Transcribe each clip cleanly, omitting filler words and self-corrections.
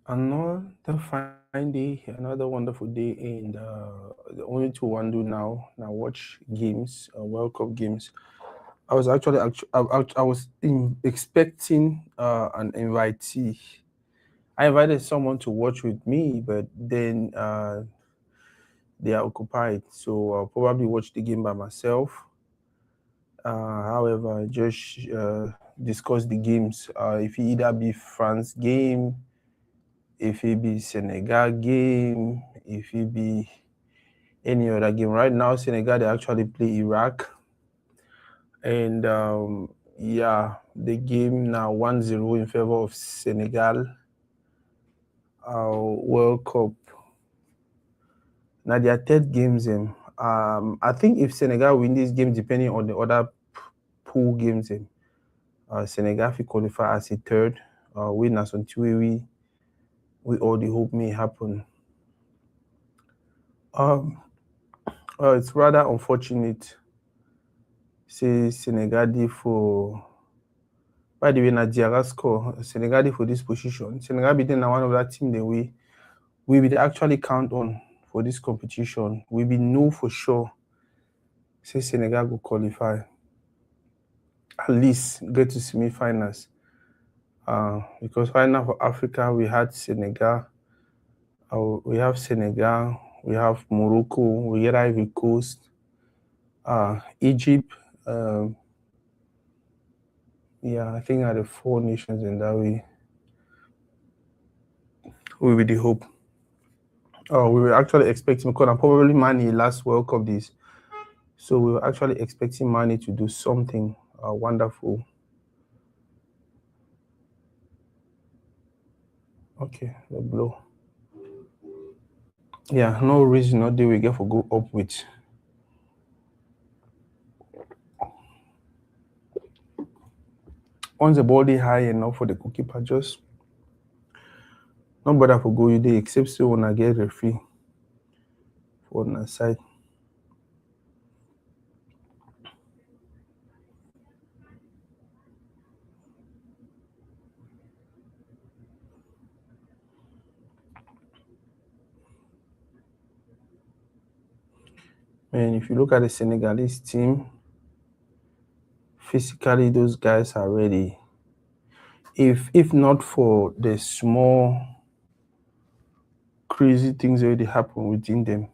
Another fine day, another wonderful day, and the only two one do now watch games, World Cup games. I was I was expecting an invitee. I invited someone to watch with me, but then they are occupied, so I'll probably watch the game by myself. However, just discuss the games. If it either be France game, if it be Senegal game, if it be any other game. Right now, Senegal they actually play Iraq, and yeah, the game now 1-0 in favor of Senegal. World Cup. Now their third games. I think if Senegal win this game, depending on the other pool games, Senegal will qualify as a third. Win as until we all the hope may happen. It's rather unfortunate. Say Senegal did for. By the way, Nigeria score Senegal did for this position. Senegal beating one of that team that we will actually count on for this competition. We will know for sure. Say Senegal will qualify. At least get to semi-finals. Because right now for Africa we had Senegal. We have Senegal. We have Morocco. We get Ivory Coast. Egypt. Yeah, I think are the four nations in that way. We will the hope. We were actually expecting because I'm probably Mane last World Cup this. So we were actually expecting Mane to do something wonderful. Okay, the blow. Yeah, no reason, no day we get for go up with. Once the ball is high enough for the goalkeeper, just no bother for go you day except so when I get referee for on the side. And if you look at the Senegalese team, physically those guys are ready. If not for the small crazy things already happen within them,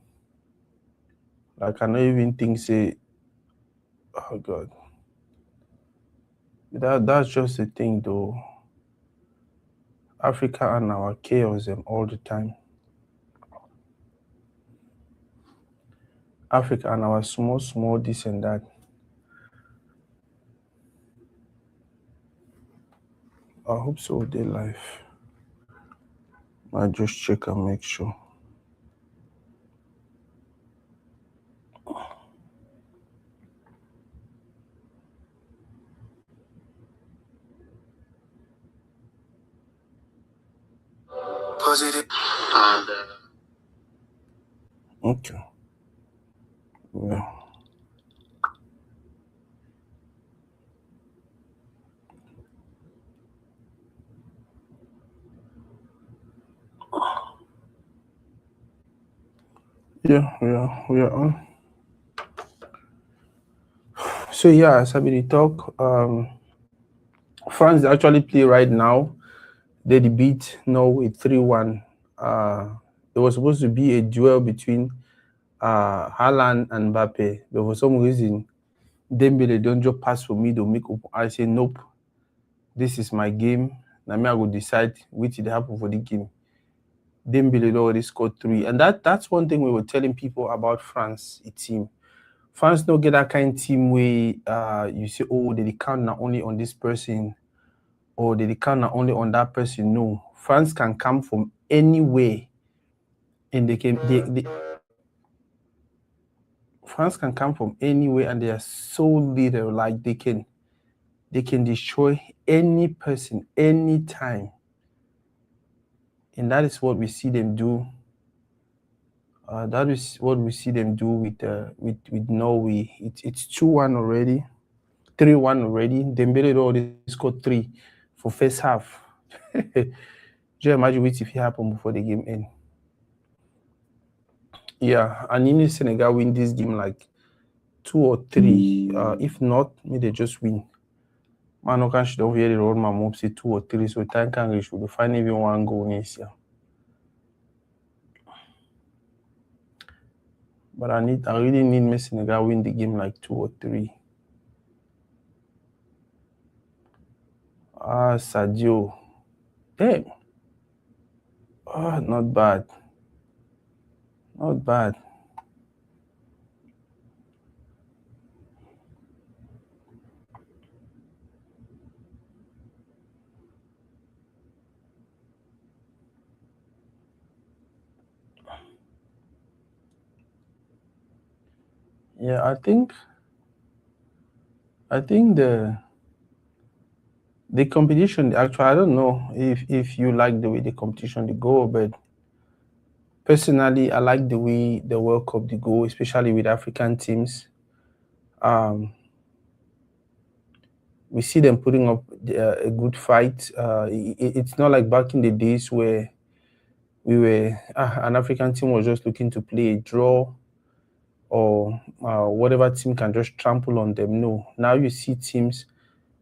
I cannot even think say, oh God. That's just the thing though. Africa and our chaos all the time. Africa and our small this and that. I hope so they life. I just check and make sure. Positive. And okay. Yeah. Yeah, we are on. So yeah, as I be talk, France actually play right now. They beat Norway 3-1. It was supposed to be a duel between Haaland and Mbappe, but for some reason, Dembele don't just pass for me to make up. I say nope. This is my game. Now me I go decide which will happen for the game. Dembele already scored 3, and that's one thing we were telling people about France, a team. France don't get that kind of team where you say, oh, they count not only on this person, or they count not only on that person. No, France can come from anywhere, and France can come from anywhere, and they are so little, like they can destroy any person anytime, and that is what we see them do. That is what we see them do with Norway. It's 2-1 already, 3-1 already. Dembele already scored 3 for first half. Just imagine what if it happen before the game end. Yeah, and you need Senegal win this game like 2 or 3. If not, maybe they just win. Man, no can she don't hear the road my mom say 2 or 3, so time can reach. We'll find even one goal next year. But I really need Senegal win the game like 2 or 3. Sadio. Damn. Not bad. Not bad. Yeah, I think the competition, actually, I don't know if you like the way the competition they go, but personally, I like the way the World Cup they go, especially with African teams. We see them putting up a good fight. It's not like back in the days where an African team was just looking to play a draw or whatever team can just trample on them. No, now you see teams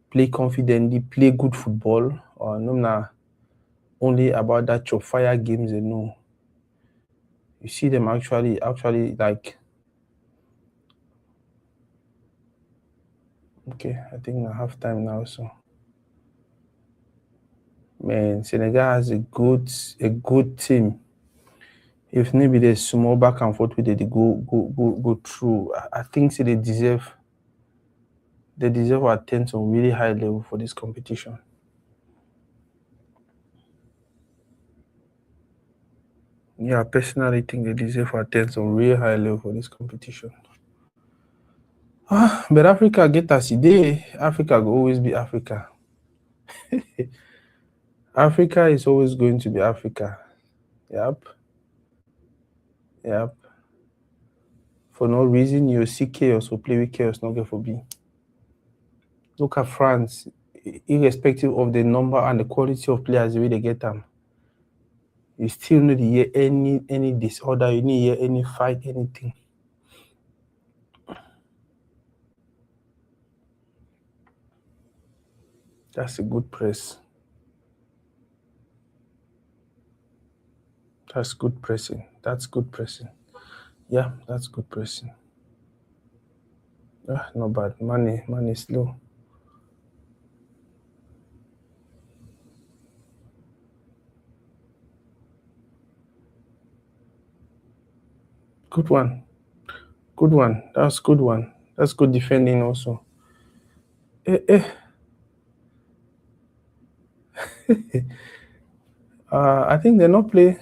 play confidently, play good football, or no, only about that your fire games. No, you see them actually like. Okay, I think I have time now. So, man, Senegal has a good team. If maybe there's small back and forth with it, they go through. I think they deserve attention on really high level for this competition. Yeah, personally, I think they deserve attention on really high level for this competition. But Africa get as day. Africa will always be Africa. Africa is always going to be Africa. Yep. For no reason, you see chaos or play with chaos, not get for B. Look at France, irrespective of the number and the quality of players, the way they get them. You still need to hear any disorder, you need to hear any fight, anything. That's a good press. That's good pressing. Yeah, that's good pressing. Not bad. Money is low. Good one. That's good one. That's good defending also. I think they not play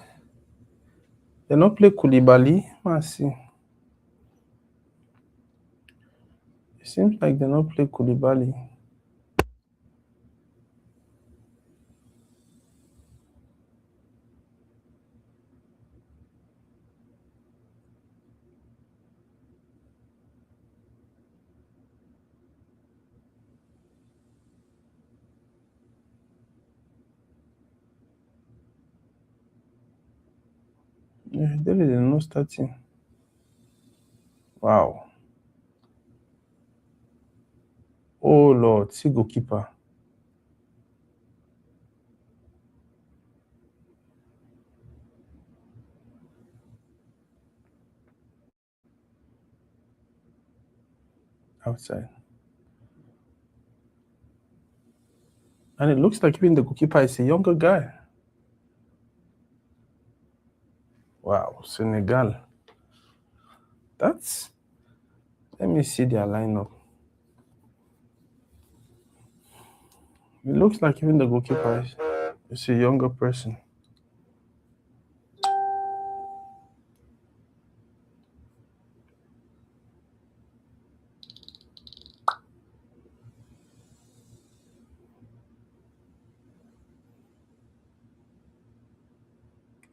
Koulibaly. Let's see. It seems like they not play Koulibaly. Yeah, they're not starting. Wow. Oh Lord, see goalkeeper. Outside. And it looks like even the goalkeeper is a younger guy. Wow, Senegal. Let me see their lineup. It looks like even the goalkeeper is a younger person.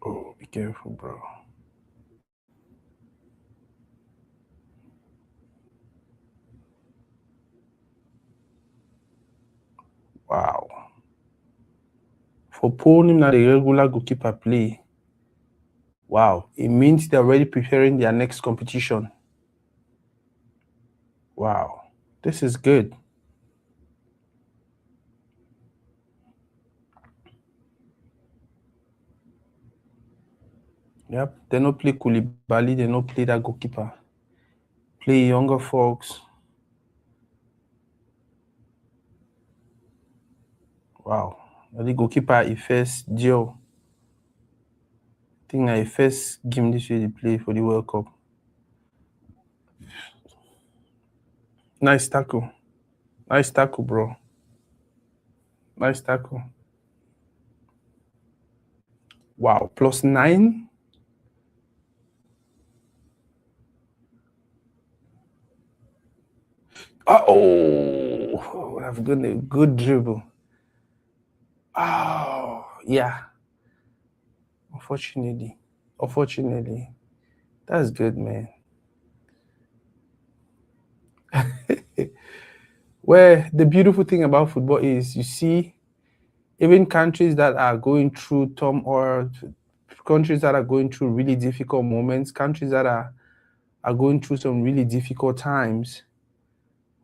Oh, be careful, bro. Wow. For pulling at the regular goalkeeper play, wow, it means they're already preparing their next competition. Wow, this is good. Yep, they don't play Koulibaly, they don't play that goalkeeper. Play younger folks. Wow, the goalkeeper is first Dio. I think I first game this year they play for the World Cup. Nice tackle. Nice tackle, bro. Nice tackle. Wow, +9. Oh, I've got a good dribble. Oh, yeah. Unfortunately, that's good, man. Where the beautiful thing about football is, you see, even countries that are going through turmoil, countries that are going through really difficult moments, countries that are going through some really difficult times,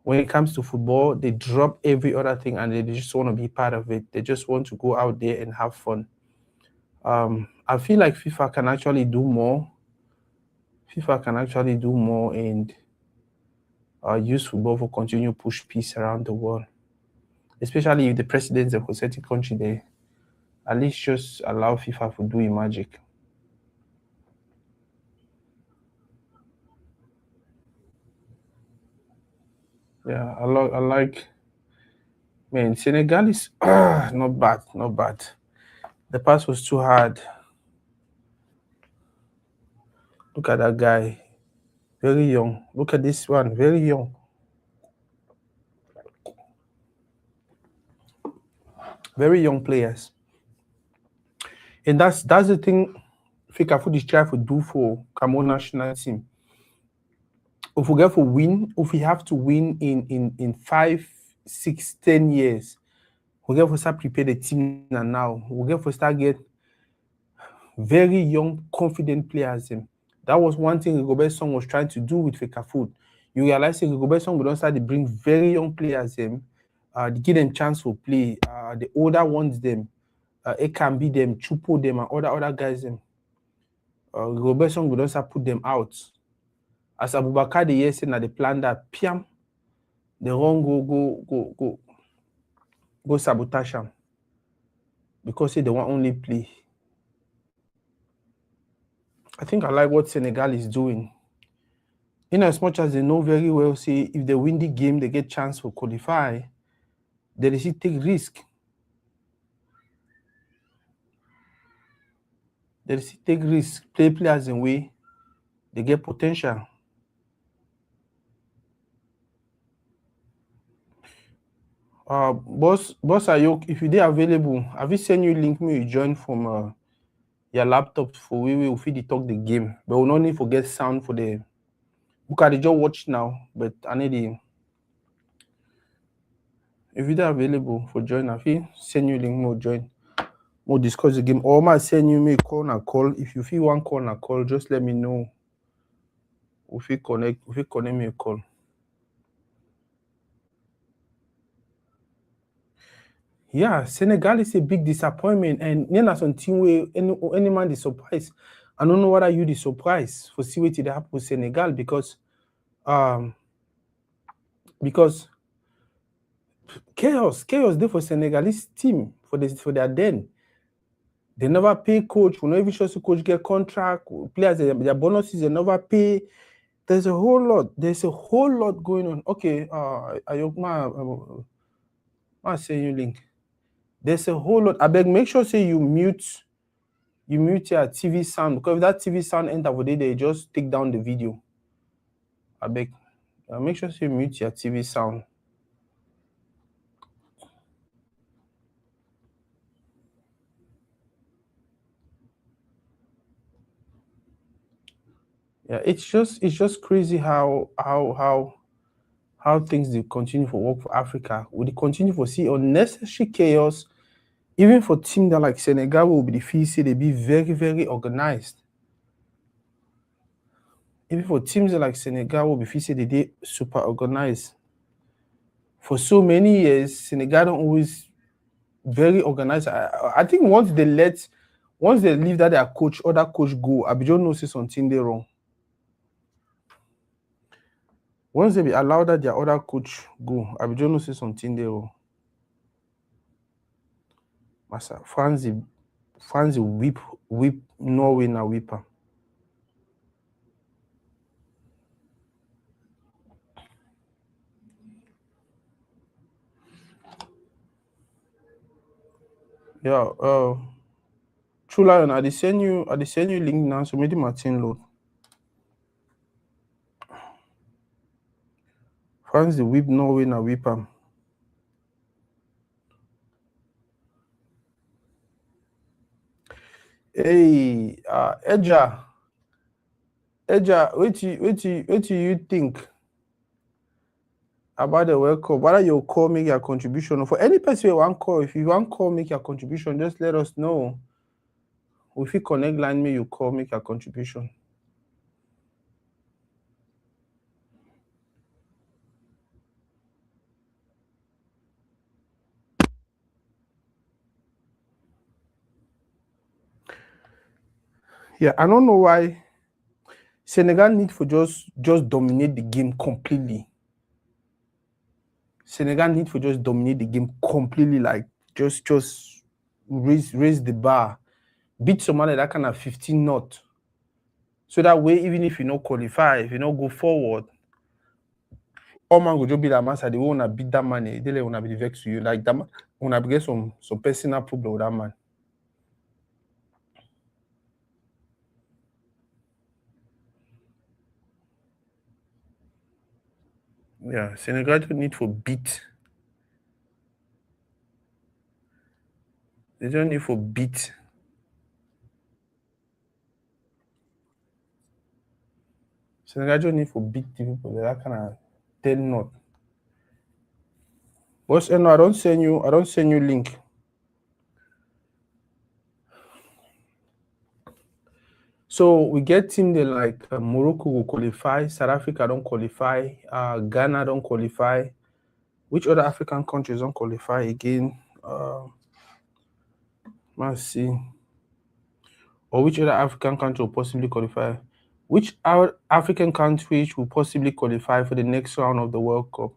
when it comes to football, they drop every other thing and they just want to be part of it. They just want to go out there and have fun. I feel like FIFA can actually do more. FIFA can actually do more and use football for continue push peace around the world. Especially if the presidents of a certain country, they at least just allow FIFA to do magic. Yeah, I like. Man, Senegal is not bad. The pass was too hard. Look at that guy, very young. Look at this one, very young. Very young players. And that's the thing Fecafoot is trying to do for Cameroon national team. If we get to win, if we have to win in 5, 6, 10 years, we get to start prepare the team now. We get to start get very young, confident players. That was one thing Rigobert Song was trying to do with Fecafoot. You realize Rigobert Song will start to bring very young players to give them chance to play. The older ones them, it can be them, Chupo them, and other guys them. Rigobert Song will start put them out. As Abubakar the year said that the plan that Piam, they won't go sabotage them because they want only play. I think I like what Senegal is doing. In as much as they know very well, say if they win the game, they get chance to qualify. They still take risk. They still take risk. Play players in way they get potential. Boss Ayok, if you dey available, have you send you link me you join from your laptop for we will feed talk the game, but we no need to get sound for the book. I just watch now, but I need the. If you dey available for join, I feel send you link more join. We'll discuss the game. Or I might send you me call and call. If you feel one call and call, just let me know. If you connect me a call. Yeah, Senegal is a big disappointment, and Nena some team where any man is surprised. I don't know whether you the surprise for see what happen with Senegal because chaos there for Senegalese team for their den. They never pay coach. We not even sure the coach get contract. Players their bonuses they never pay. There's a whole lot going on. Okay, Ayok ma send you link. There's a whole lot. I beg, make sure say you mute your TV sound, because if that TV sound enter for they just take down the video. I beg, make sure you mute your TV sound. Yeah, it's just crazy how things they continue to work for Africa. We continue to see unnecessary chaos Even for team that like Senegal will be the feel say they be very, very organized. Even for teams that like Senegal will be feel say they super organized. For so many years, Senegal don't always very organized. I think once they leave that their coach, other coach go, Abidjan knows say something they wrong. Once they be allowed that their other coach go, Abidjan knows say something they wrong. Massa, France whip Norway na whipper. Yeah, True Lion, I send you link now, so maybe Martin load. France the whip Norway na whipper. Hey, Edja, what do you think about the World Cup? Whether you call, make your contribution. For any person you want call, if you want call, make your contribution, just let us know. If you connect line me, you call, make your contribution. Yeah, I don't know why Senegal need for just dominate the game completely. Senegal need for just dominate the game completely, like just raise the bar, beat Somalia that kind of 15-0. So that way, even if you don't qualify, if you don't go forward, all man go just be that man said they wanna beat that man, they like wanna be vex to you. Like that man wanna get some personal problem with that man. Yeah, Senegal don't need for beat. They don't need for beat. Senegal don't need for beat the people that kind of 10-0. But no, I don't send you link. So we get team that like Morocco will qualify, South Africa don't qualify, Ghana don't qualify. Which other African countries don't qualify again? Let's see. Or which other African country will possibly qualify? Which African countries will possibly qualify for the next round of the World Cup?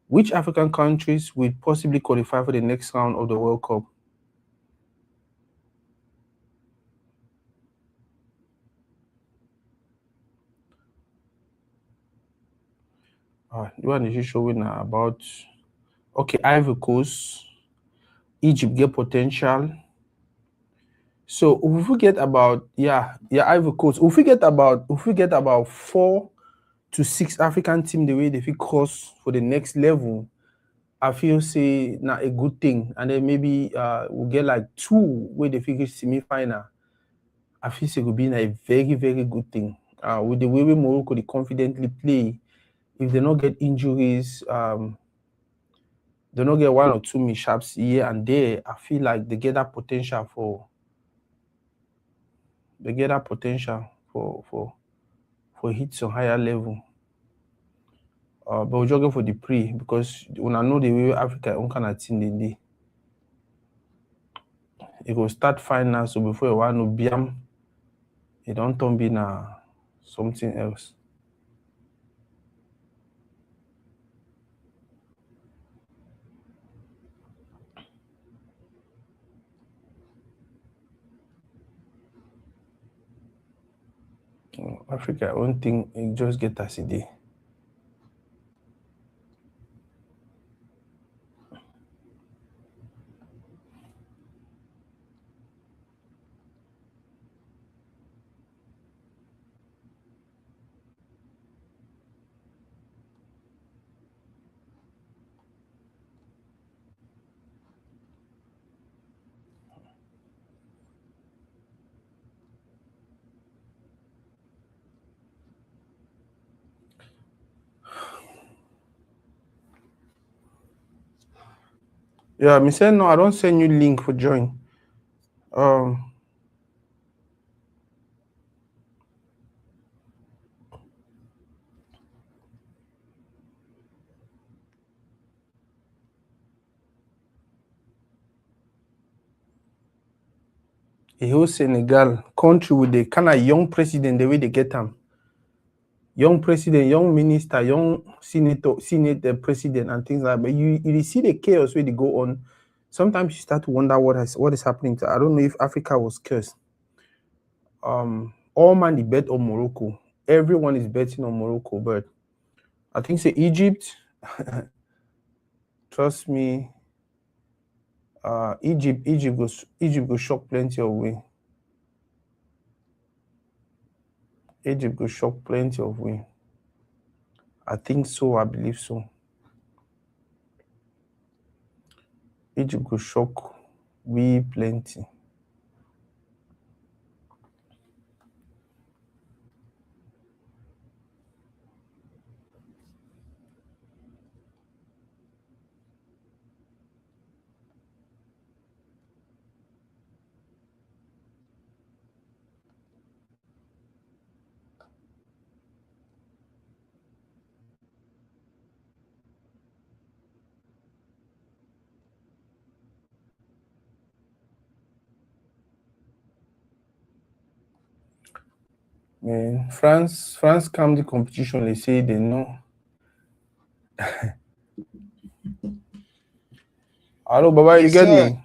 Which African countries will possibly qualify for the next round of the World Cup? The one is showing about Ivory Coast, Egypt get potential. So if we forget about Ivory Coast, if we get about 4 to 6 African team the way they fit cross for the next level, I feel say na a good thing. And then maybe we'll get like 2 where they figure semi-final. I feel say it would be a very, very good thing. With the way Morocco they confidently play, if they don't get injuries, they don't get 1 or 2 mishaps here and there, I feel like they get that potential for hit some higher level. But we're jogging for the pre because when I know the way Africa own kind of team they dey. It will start fine now, so before you want to biam, it don't turn be na something else. Africa own thing, it just get as it dey. Yeah, me say no, I don't send you link for join. A whole Senegal country with the kind of young president, the way they get them. Young president, young minister, young senator, president, and things like that. But you see the chaos where they go on. Sometimes you start to wonder what is happening. I don't know if Africa was cursed. All man they bet on Morocco. Everyone is betting on Morocco, but I think say Egypt. Trust me, Egypt go shock plenty of way. Egypt go shock plenty of way. I think so. I believe so. Egypt go shock we plenty. Man, France come the competition. They say they know. Hello, Baba, you get me?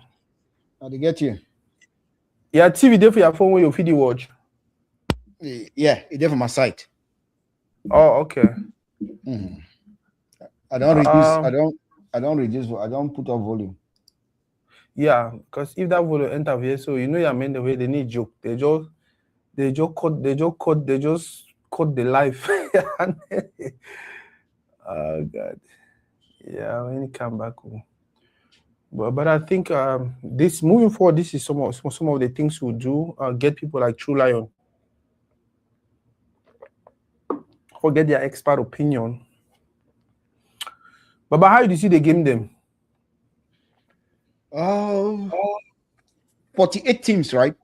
How to get you? Yeah, TV there for your phone when you feed the watch. Yeah, it's there for my site. Oh, okay. Mm-hmm. I don't reduce. I don't put up volume. Yeah, because if that volume enter here, so you know your men the way they need joke. They just cut the life. Oh God. Yeah, when he come back. But I think this moving forward, this is some of the things we'll do. Get people like True Lion. Forget their expert opinion. But how do you see the game them? 48 teams, right?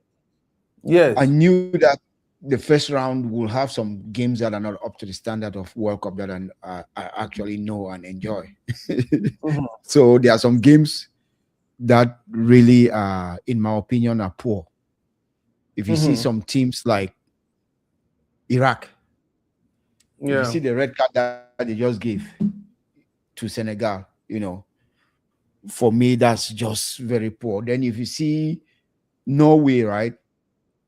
Yes. I knew that the first round will have some games that are not up to the standard of World Cup that I actually know and enjoy. Mm-hmm. So there are some games that really, in my opinion, are poor. If you see some teams like Iraq, if you see the red card that they just gave to Senegal, for me, that's just very poor. Then if you see Norway, right?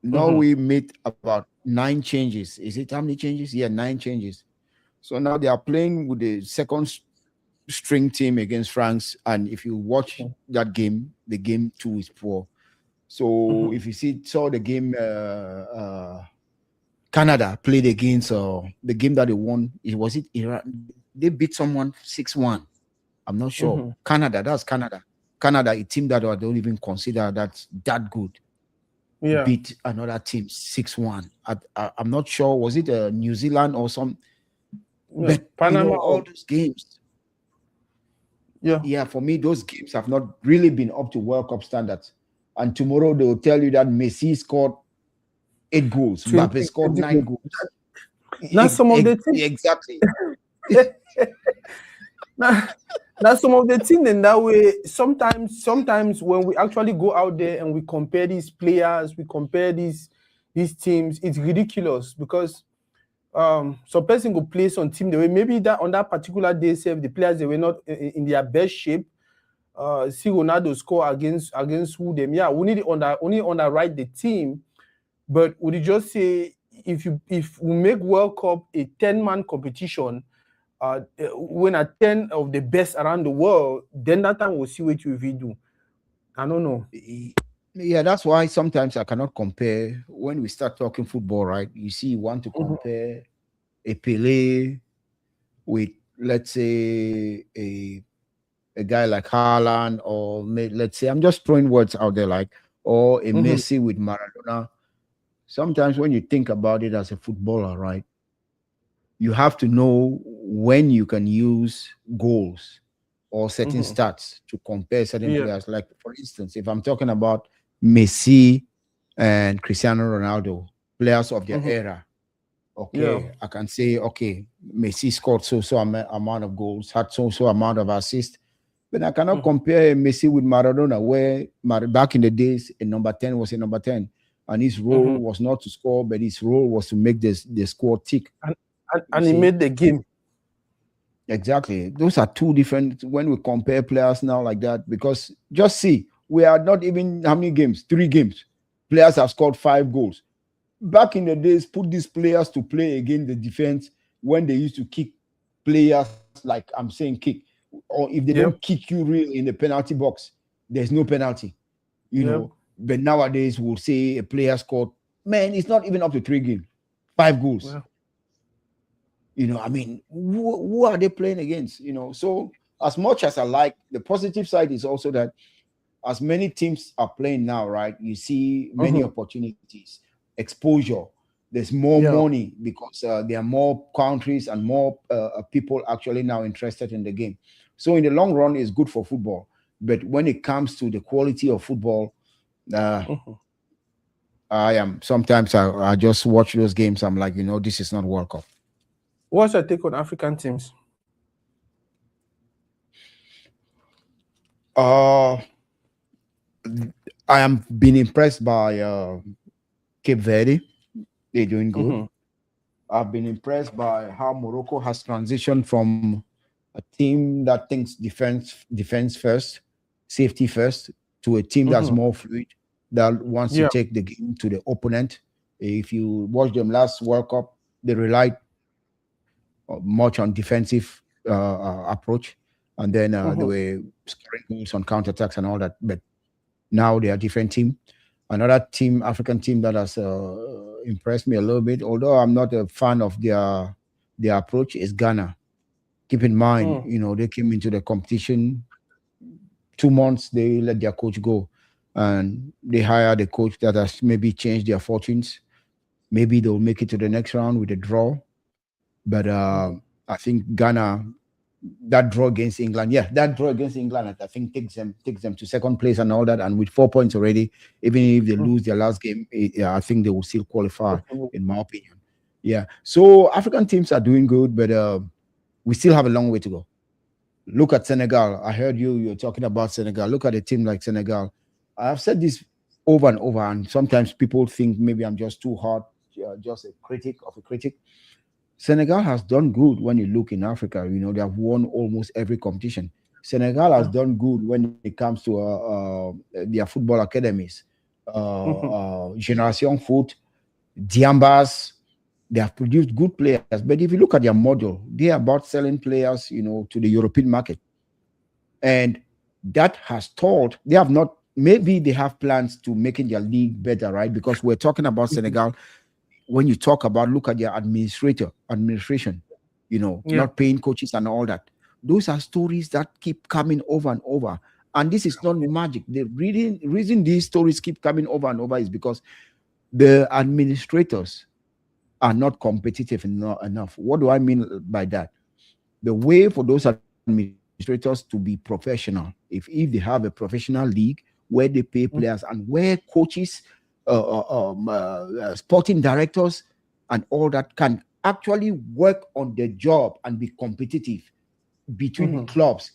Norway made about 9 changes. Is it how many changes? Yeah, 9 changes. So now they are playing with the second string team against France. And if you watch that game, the game 2 is poor. So if you saw the game, Canada played against the game that they won. Was it Iran? They beat someone 6-1. I'm not sure. Canada, that's Canada. Canada, a team that I don't even consider that good. Yeah. Beat another team 6-1. I'm not sure. Was it New Zealand or some? Yeah. But Panama, all those games. Yeah. For me, those games have not really been up to World Cup standards. And tomorrow they will tell you that Messi scored 8 goals, Mbappe scored 9 goals. That's some of the things. Exactly. That's some of the things in that way. Sometimes when we actually go out there and we compare these players, we compare these teams, it's ridiculous because some person go play some team the way maybe that on that particular day, the players they were not in their best shape. See Ronaldo score against who them. Yeah, we need only underwrite the team, but would you just say if we make World Cup a 10-man competition? When are 10 of the best around the world, then that time we'll see what you will do. I don't know. Yeah, that's why sometimes I cannot compare. When we start talking football, right? You see, you want to compare a Pele with, let's say, a guy like Haaland, or let's say, I'm just throwing words out there, like, or a Messi with Maradona. Sometimes when you think about it as a footballer, right? You have to know when you can use goals or certain stats to compare certain Yeah. players. Like, for instance, if I'm talking about Messi and Cristiano Ronaldo, players of their era, Yeah. okay, I can say, okay, Messi scored amount of goals, had so amount of assists. But I cannot compare Messi with Maradona, where back in the days, a number 10 was a number 10. And his role was not to score, but his role was to make the squad tick. And he made the game. Exactly. Those are two different when we compare players now like that, because just see, we are not even how many games? 3 games. Players have scored 5 goals. Back in the days, put these players to play against the defense when they used to kick players, like I'm saying kick, or if they don't kick you real in the penalty box, there's no penalty, you know. But nowadays, we'll say a player scored, man, it's not even up to 3 games, 5 goals. You know, I mean, who are they playing against? You know, so as much as I like, the positive side is also that as many teams are playing now, right? You see many opportunities, exposure. There's more money because there are more countries and more people actually now interested in the game. So in the long run, it's good for football. But when it comes to the quality of football, I just watch those games. I'm like, you know, this is not World Cup. What's your take on African teams? I am being impressed by Cape Verde. They're doing good. I've been impressed by how Morocco has transitioned from a team that thinks defense first, safety first, to a team that's more fluid, that wants to take the game to the opponent. If you watch them last World Cup, they relied much on defensive approach, and then they were scoring goals on counterattacks and all that. But now they are a different team. Another team, African team, that has impressed me a little bit, although I'm not a fan of their approach, is Ghana. Keep in mind, you know, they came into the competition 2 months, they let their coach go, and they hired a coach that has maybe changed their fortunes. Maybe they'll make it to the next round with a draw. But I think Ghana, that draw against England, I think takes them to second place and all that. And with 4 points already, even if they lose their last game, I think they will still qualify, in my opinion. Yeah. So African teams are doing good, but we still have a long way to go. Look at Senegal. I heard you're talking about Senegal. Look at a team like Senegal. I've said this over and over, and sometimes people think maybe I'm just too hard, just a critic of a critic. Senegal has done good when you look in Africa. You know, they have won almost every competition. Senegal has done good when it comes to their football academies. Generation Foot, Diambas, they have produced good players. But if you look at their model, they are about selling players, you know, to the European market. And that has stalled. They have not, maybe they have plans to making their league better, right? Because we're talking about Senegal. When you talk about, look at their administration, you know, not paying coaches and all that. Those are stories that keep coming over and over. And this is not magic. The reason these stories keep coming over and over is because the administrators are not competitive enough. What do I mean by that? The way for those administrators to be professional, if they have a professional league where they pay players and where coaches, sporting directors and all that can actually work on their job and be competitive between clubs,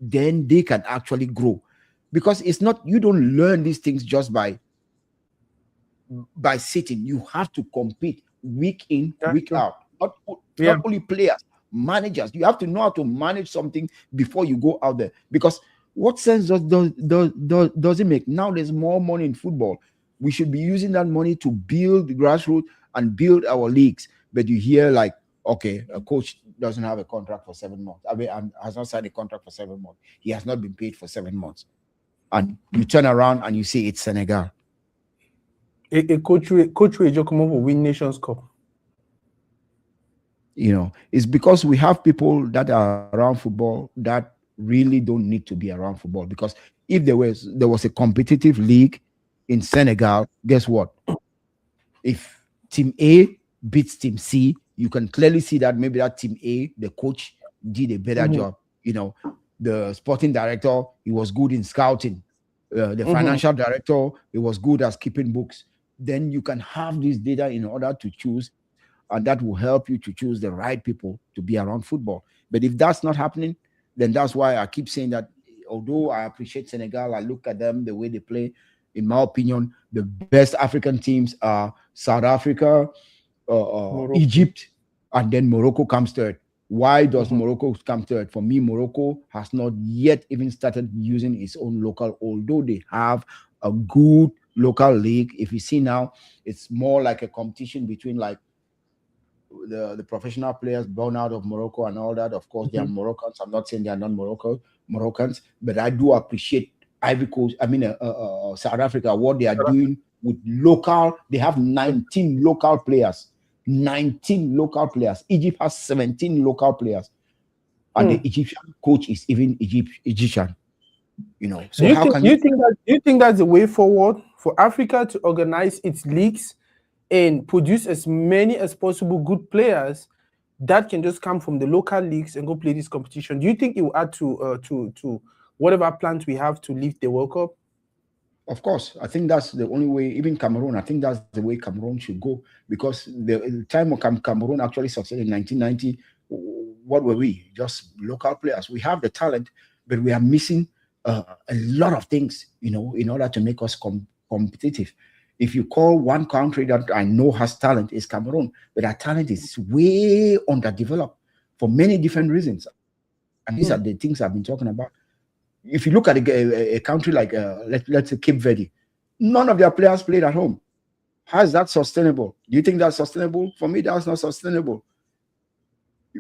then they can actually grow. Because it's not, you don't learn these things just by sitting. You have to compete week in, week out. Not only players, managers. You have to know how to manage something before you go out there. Because what sense does it make? Now there's more money in football. We should be using that money to build the grassroots and build our leagues. But you hear like, okay, a coach doesn't have a contract for 7 months. I mean, has not signed a contract for 7 months. He has not been paid for 7 months. And you turn around and you see it's Senegal. A coach will come up with win Nations Cup. You know, it's because we have people that are around football that really don't need to be around football. Because if there was a competitive league in Senegal, guess what? If Team A beats Team C, you can clearly see that maybe that Team A, the coach, did a better job. You know, The sporting director, he was good in scouting. The financial director, he was good at keeping books. Then you can have this data in order to choose, and that will help you to choose the right people to be around football. But if that's not happening, then that's why I keep saying that although I appreciate Senegal, I look at them, the way they play, in my opinion, the best African teams are South Africa, Egypt, and then Morocco comes third. Why does Morocco come third? For me, Morocco has not yet even started using its own local, although they have a good local league. If you see now, it's more like a competition between like the professional players born out of Morocco and all that. Of course, they are Moroccans. I'm not saying they are non-Moroccans, but I do appreciate Ivory Coast. I mean, South Africa, what they are doing with local. They have 19 local players. 19 local players. Egypt has 17 local players, and the Egyptian coach is even Egyptian. You know, so do you think that's the way forward for Africa to organize its leagues and produce as many as possible good players that can just come from the local leagues and go play this competition? Do you think it will add to whatever plans we have to lift the World Cup? Of course, I think that's the only way. Even Cameroon, I think that's the way Cameroon should go, because the time of Cameroon actually succeeded in 1990. What were we? Just local players. We have the talent, but we are missing a lot of things, you know, in order to make us competitive. If you call one country that I know has talent, is Cameroon, but that talent is way underdeveloped for many different reasons, and these are the things I've been talking about. If you look at a country like, let's say Cape Verde, none of their players played at home. How is that sustainable? Do you think that's sustainable? For me, that's not sustainable.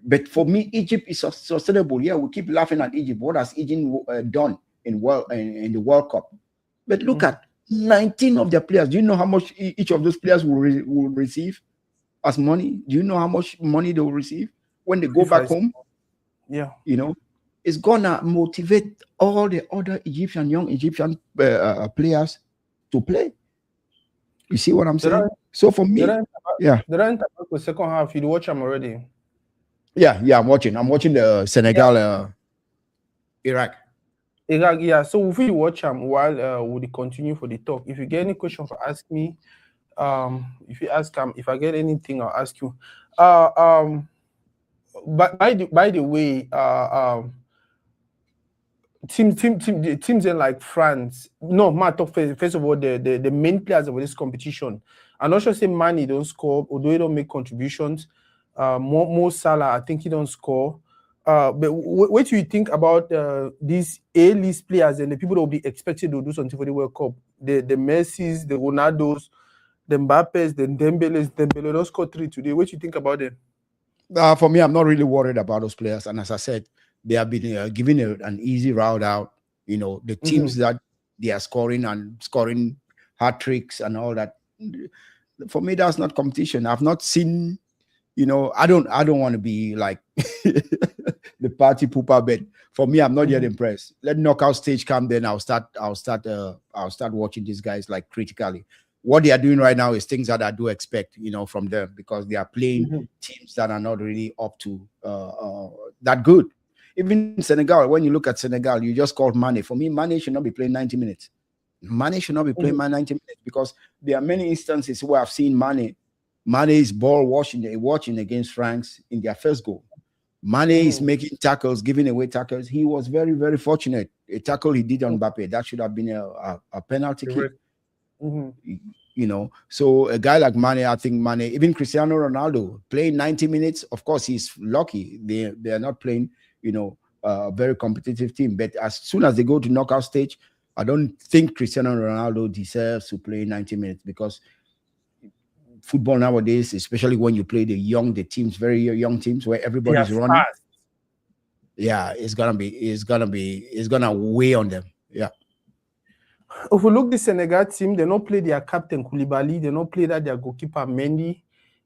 But for me, Egypt is sustainable. Yeah, we keep laughing at Egypt. What has Egypt done in the World Cup? But look at 19 of their players. Do you know how much each of those players will receive as money? Do you know how much money they will receive when they go back home? Yeah, you know. It's gonna motivate all the other young Egyptian players to play. You see what I'm saying? So for me, the second half, you watch them already. Yeah, I'm watching. I'm watching the Senegal, Iraq. Yeah. So if we watch them while we continue for the talk. If you get any question for ask me, if you ask if I get anything, I'll ask you. But by the way, teams in like France. No, first of all, the main players of this competition. I'm not sure say Mane don't score, although he don't make contributions. Mo Salah, I think he don't score. But what do you think about these A-list players and the people that will be expected to do something for the World Cup? The Messis, the Ronaldos, the Mbappes, the Dembeles. Dembele don't score 3 today. What do you think about them? For me, I'm not really worried about those players. And as I said, they have been given an easy route out. You know, the teams that they are scoring hat tricks and all that. For me, that's not competition. I've not seen, you know, I don't want to be like the party pooper, but for me, I'm not yet impressed. Let knockout stage come, then I'll start watching these guys like critically. What they are doing right now is things that I do expect, you know, from them, because they are playing teams that are not really up to that good. Even Senegal, when you look at Senegal, you just called Mane. For me, Mane should not be playing 90 minutes. Mane should not be playing 90 minutes, because there are many instances where I've seen Mane is ball watching against France in their first goal. Mane is making tackles, giving away tackles. He was very, very fortunate. A tackle he did on Mbappe, that should have been a penalty kick. You know, so a guy like Mane, I think Mane, even Cristiano Ronaldo, playing 90 minutes, of course, he's lucky. They are not playing, you know, a very competitive team. But as soon as they go to knockout stage, I don't think Cristiano Ronaldo deserves to play 90 minutes, because football nowadays, especially when you play the teams, very young teams where everybody's running. Fast. Yeah, it's gonna weigh on them. Yeah. If we look at the Senegal team, they don't play their captain Koulibaly, they don't play their goalkeeper Mendy,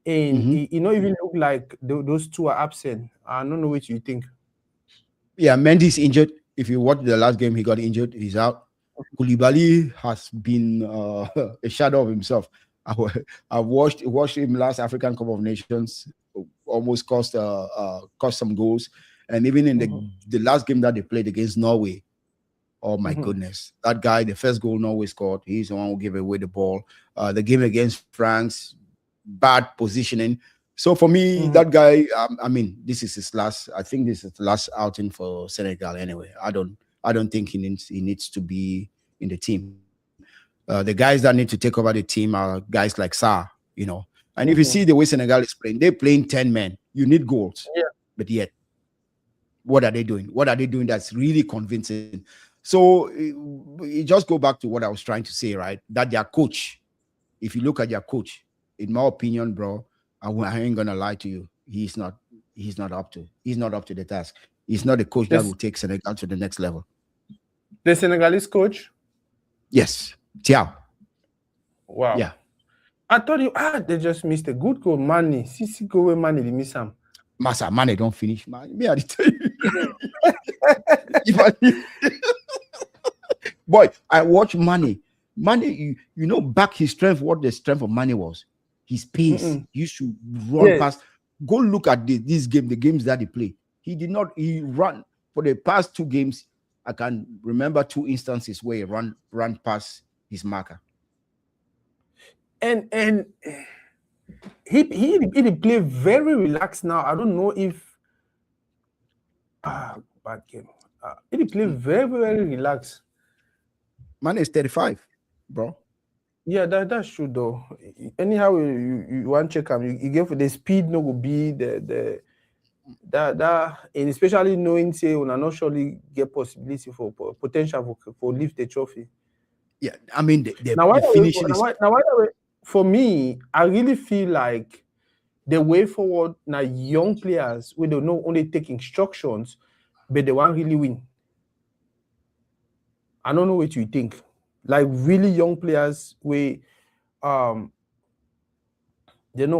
and it not even look like those two are absent. I don't know what you think. Yeah, Mendy's injured. If you watch the last game, he got injured. He's out. Koulibaly has been a shadow of himself. I watched him last African Cup of Nations, almost cost some goals. And even in the last game that they played against Norway, oh my goodness, that guy, the first goal Norway scored, he's the one who gave away the ball. The game against France, bad positioning. So for me, that guy, I mean, this is his last. I think this is the last outing for Senegal. Anyway, I don't think he needs to be in the team. The guys that need to take over the team are guys like Sarr, you know. And if you see the way Senegal is playing, they're playing 10 men. You need goals, but yet, what are they doing? What are they doing that's really convincing? So it just go back to what I was trying to say, right? That their coach, if you look at their coach, in my opinion, bro, I ain't gonna lie to you, he's not up to the task. He's not the coach that will take Senegal to the next level. The Senegalese coach? Yes, Thiaw. Wow. Yeah. I thought they just missed a good goal. Mane. Sisi go where Mane, they miss him. Massa, Mane don't finish. Man, me I tell you. Boy, I watch Mane. Mane, you know, back his strength, what the strength of Mane was. His pace. You should run past. Go look at this game, the games that he played. He ran for the past 2 games. I can remember 2 instances where he ran past his marker. And he play very relaxed now. I don't know if bad game. He play very, very relaxed. Man is 35, bro. Yeah, that's true though. Anyhow, you want to check him. You give the speed no will be that and especially knowing say we are not surely get possibility for potential for lift the trophy. Yeah, I mean the finishing is for me, I really feel like the way forward now young players we don't know only take instructions, but they won't really win. I don't know what you think. Like really young players, they not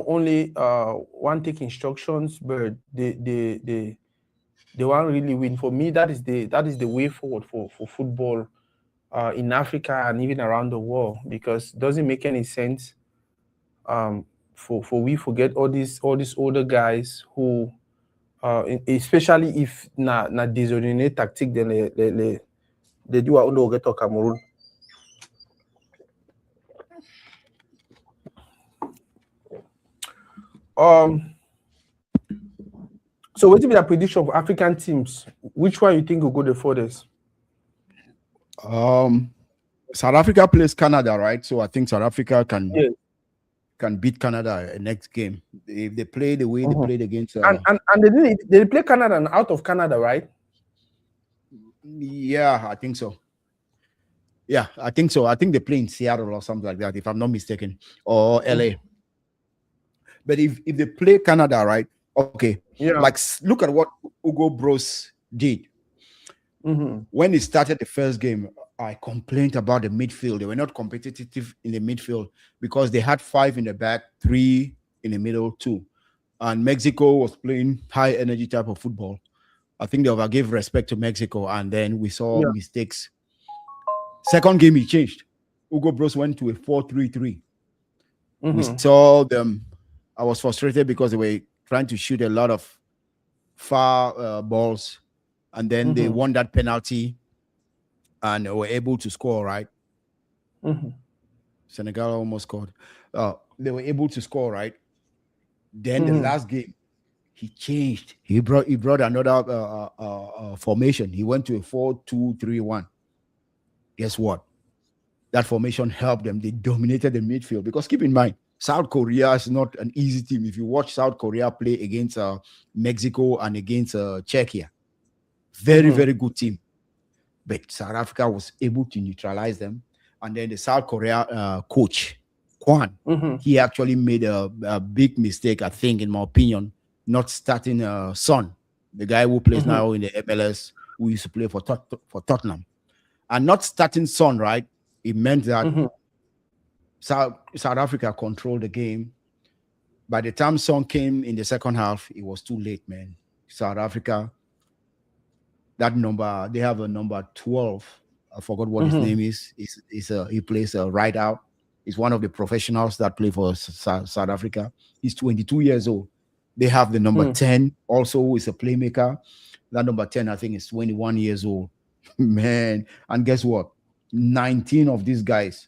only want take instructions, but they won't really win. For me, that is the way forward for football in Africa and even around the world, because it doesn't make any sense for we forget all these older guys who especially if na désordonné tactique then they do a no get to Cameroon. So what is the prediction of African teams? Which one you think will go the furthest? South Africa plays Canada, right? So I think South Africa can beat Canada next game if they play the way they played against. And they play Canada and out of Canada, right? Yeah, I think so. Yeah, I think so. I think they play in Seattle or something like that, if I'm not mistaken, or LA. But if they play Canada, right? Okay. Yeah. Like look at what Hugo Broos did. When he started the first game, I complained about the midfield. They were not competitive in the midfield because they had 5 in the back, 3 in the middle, 2. And Mexico was playing high energy type of football. I think they overgave respect to Mexico, and then we saw mistakes. Second game, he changed. Hugo Broos went to a 4-3-3. We saw them. I was frustrated because they were trying to shoot a lot of far balls, and then they won that penalty and they were able to score, right? Senegal almost scored. They were able to score, right? Then the last game, he changed. He brought another formation. He went to a 4-2-3-1. Guess what? That formation helped them. They dominated the midfield, because keep in mind, South Korea is not an easy team. If you watch South Korea play against Mexico and against Czechia, very, very good team. But South Africa was able to neutralize them. And then the South Korea coach, Kwan, he actually made a big mistake, I think, in my opinion, not starting Son, the guy who plays now in the MLS, who used to play for Tottenham. And not starting Son, right? It meant that South Africa controlled the game. By the time Son came in the second half, it was too late, man. South Africa, that number, they have a number 12. I forgot what his name is. He plays right out. He's one of the professionals that play for South Africa. He's 22 years old. They have the number 10 also, who is a playmaker. That number 10, I think, is 21 years old. Man, and guess what? 19 of these guys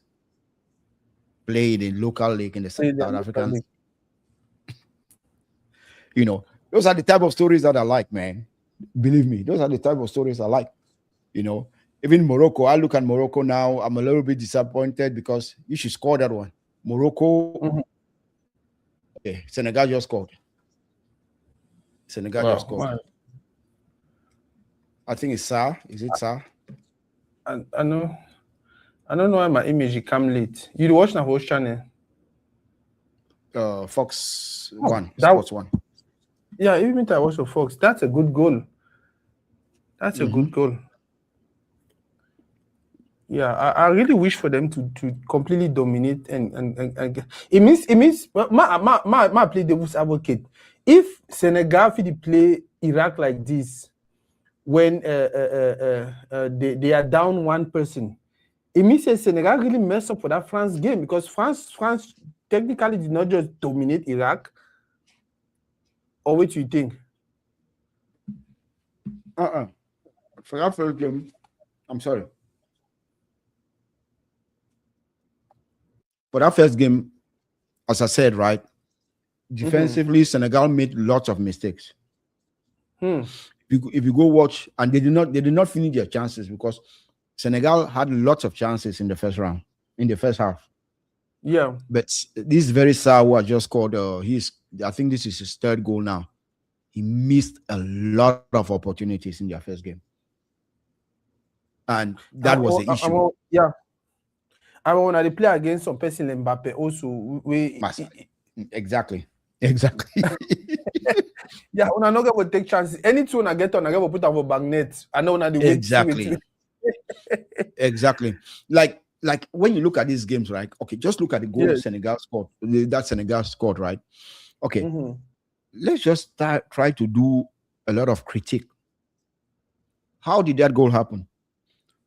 played in local league in the South African. You know, those are the type of stories that I like, man. Believe me, those are the type of stories I like. You know, even Morocco, I look at Morocco now, I'm a little bit disappointed because you should score that one. Morocco, okay, Senegal just scored. Senegal just scored. Man. I think it's Sarr. Is it Sarr? I know. I don't know why my image come late. You watch na host channel? Fox One, Sports One. Yeah, even I watch the Fox. That's a good goal. That's a good goal. Yeah, I really wish for them to completely dominate and it means my play devil's advocate. If Senegal play Iraq like this, when they are down one person, it means that Senegal really messed up for that France game because France technically did not just dominate Iraq. Or what do you think? For that first game, I'm sorry. For that first game, as I said, right, defensively, Senegal made lots of mistakes. If you go watch, and they did not finish their chances because Senegal had lots of chances in the first round, in the first half. Yeah. But this very Sarr who I just scored, I think this is his third goal now. He missed a lot of opportunities in their first game. And that was the issue. Yeah. I mean, when they play against some person like Mbappe also, exactly. Yeah, when I not going to take chances. Anything I get on, I get to put over bagnet. I know when they exactly. Exactly. Like when you look at these games, right? Okay, just look at the goal Senegal scored. That Senegal scored, right? Okay. Let's just try to do a lot of critique. How did that goal happen?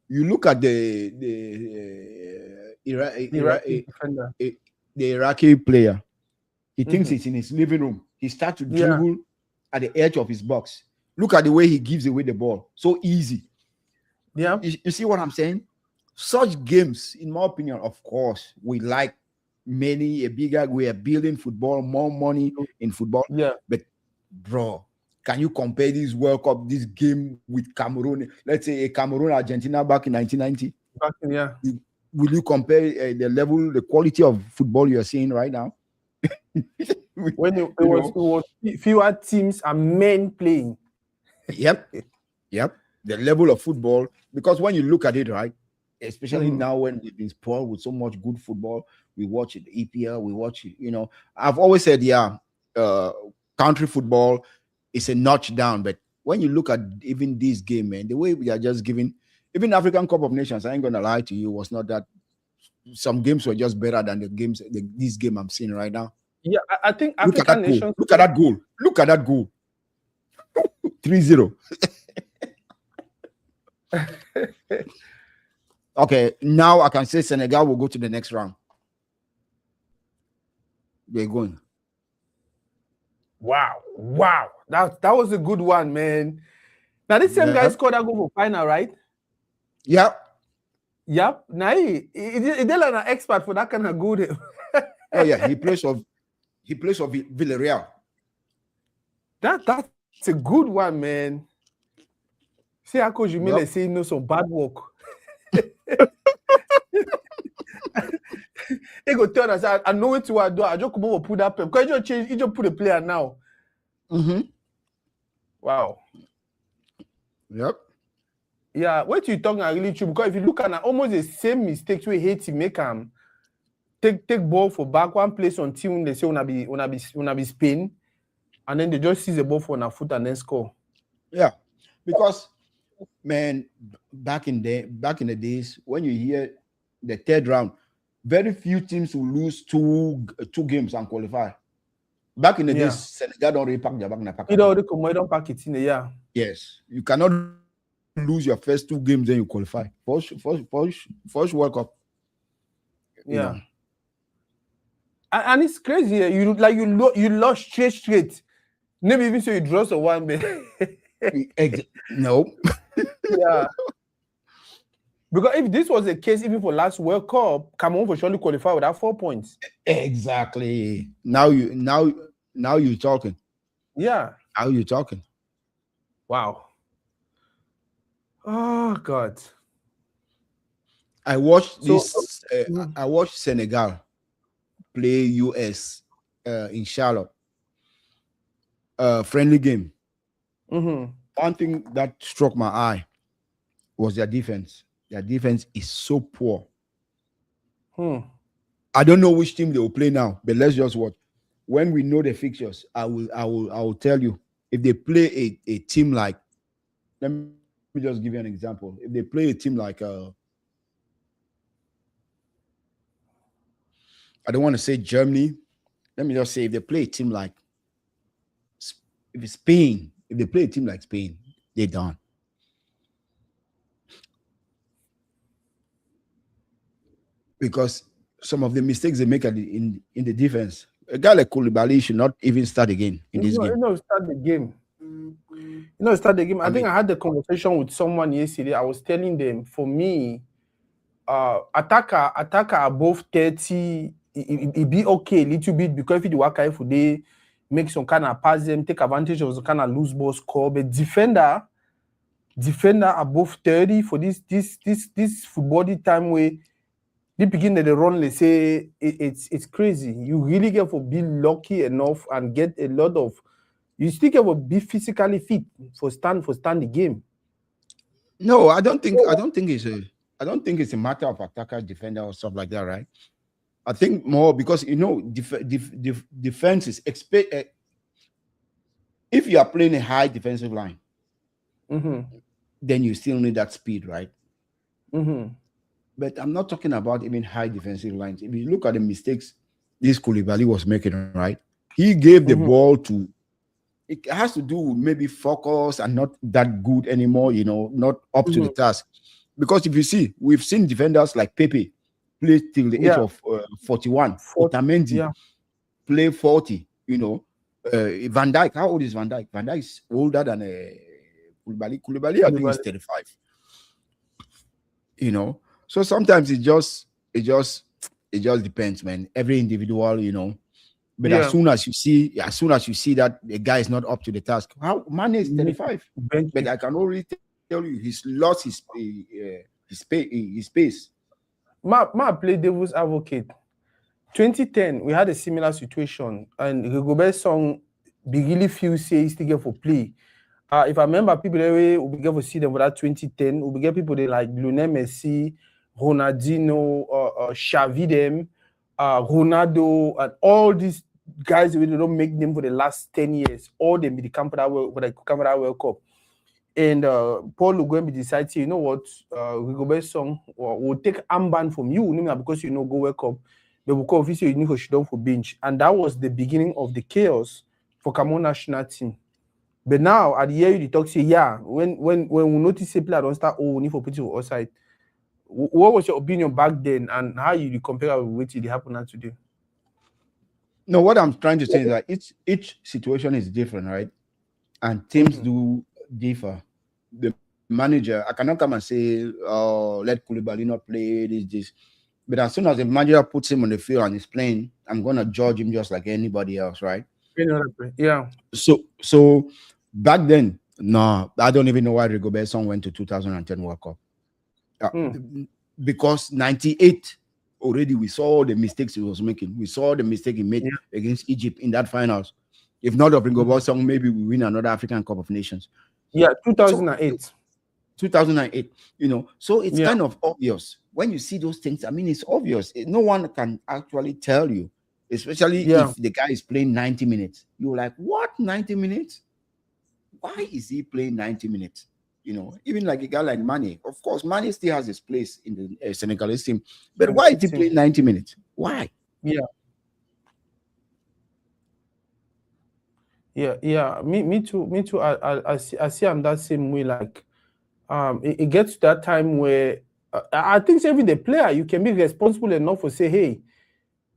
You look at the Iraqi player. He thinks it's in his living room. He starts to dribble at the edge of his box. Look at the way he gives away the ball. So easy. Yeah. You see what I'm saying? Such games, in my opinion, of course, we like we are building football, more money in football. Yeah. But bro, can you compare this World Cup, this game with Cameroon? Let's say a Cameroon-Argentina back in 1990. Will you compare the level, the quality of football you're seeing right now? When it was fewer teams and men playing. Yep. The level of football, because when you look at it, right, especially now when it's been spoiled with so much good football, we watch it, EPL, we watch it, you know. I've always said, country football is a notch down, but when you look at even this game, man, the way we are just giving, even African Cup of Nations, I ain't gonna lie to you, was not that. Some games were just better than this game I'm seeing right now. Yeah, I think African nations. Look at that goal. Look at that goal. 3-0. Okay, now I can say Senegal will go to the next round. They're going. Wow. That was a good one, man. Now this same guy scored that goal for final, right? Yep. Now he's like an expert for that kind of good. Oh yeah, he plays for Villarreal. That's a good one, man. See how Coach Jumile say no some bad work. He go tell us, I know what to do. I just come over put that pep. Because he just put a player now. Wow. Yep. Yeah, what you talking are really true. Because if you look at almost the same mistakes we hate to make take ball for back one place on team, they say wanna be spin, and then they just seize the ball for a foot and then score. Yeah, because man, back in the days when you hear the third round, very few teams will lose two games and qualify. Back in the days, Senegal don't really pack their bag. You don't pack it in the year. Yes, you cannot lose your first two games, then you qualify. First World Cup. Yeah. And it's crazy. You lost straight. Maybe even so you draw so one, but No. yeah. Because if this was the case, even for last World Cup, Cameroon for surely qualify without 4 points. Exactly. Now you're talking. Yeah. Now you're talking. Wow. Oh God. I watched this. I watched Senegal play US in Charlotte. Friendly game. Mm-hmm. One thing that struck my eye was their defense. Their defense is so poor. I don't know which team they will play now, but let's just watch. When we know the fixtures, I will tell you. If they play a team like, let me just give you an example. If they play a team like I don't want to say Germany. Let me just say if they play a team like if it's Spain, if they play a team like Spain, they're done. Because some of the mistakes they make in the defense, a guy like Koulibaly should not even start again in this game. Start the game. Start the game. I think I had the conversation with someone yesterday. I was telling them, for me, attacker above 30, it be okay a little bit because if you work if they make some kind of pass them, take advantage of some kind of loose ball score. But defender above 30 for this football time where they begin to run, they say it's crazy. You really get to be lucky enough and get a lot of. You still get to be physically fit for stand the game. No, I don't think it's a matter of attacker, defender, or stuff like that, right? I think more because defense is if you are playing a high defensive line, then you still need that speed, right? But I'm not talking about even high defensive lines. If you look at the mistakes this Koulibaly was making, right? He gave the ball to. It has to do with maybe focus and not that good anymore, not up to the task. Because if you see, we've seen defenders like Pepe play till the age of 41. Otamendi play 40, Van Dijk, how old is Van Dijk? Van Dijk is older than Koulibaly. Koulibaly, I think, is 35. So sometimes it just depends, man. Every individual, But as soon as you see that the guy is not up to the task, how Mane is 35, but I can already tell you he's lost his pace. Ma play devil's advocate. 2010, we had a similar situation, and Rigobert Song really few say he's still for play. If I remember, people we get to see them for that 2010. We get people they like Lionel Messi, Ronaldinho, Xavi them, Ronaldo, and all these guys we don't make them for the last 10 years. All them be the camera World Cup. And Paul Lugwembi decided, you know what, Rigobert Song will take armband from you, because go World Cup. But because obviously you need to shoot down for bench. And that was the beginning of the chaos for Cameroon national team. But now at the end you talk say, when we notice a player don't start, we need for put you outside. What was your opinion back then, and how you compare with what happened now today? No, what I'm trying to say is that each situation is different, right? And teams do differ. The manager, I cannot come and say, let Koulibaly not play this. But as soon as the manager puts him on the field and he's playing, I'm gonna judge him just like anybody else, right? Yeah. So back then, no, I don't even know why Rigobert Song went to 2010 World Cup. Because 98 already we saw the mistakes he was making. We saw the mistake he made against Egypt in that finals. If not of Rigobert Song, maybe we win another African Cup of Nations. Yeah, 2008. So, 2008, so it's kind of obvious when you see those things. I mean, it's obvious. No one can actually tell you, especially if the guy is playing 90 minutes. You're like, what, 90 minutes? Why is he playing 90 minutes? Even like a guy like Mane. Of course, Mane still has his place in the Senegalese team. But why is he playing 90 minutes? Why? Yeah. Me too. I see I'm that same way. Like, it gets to that time where I think even the player, you can be responsible enough for say, hey,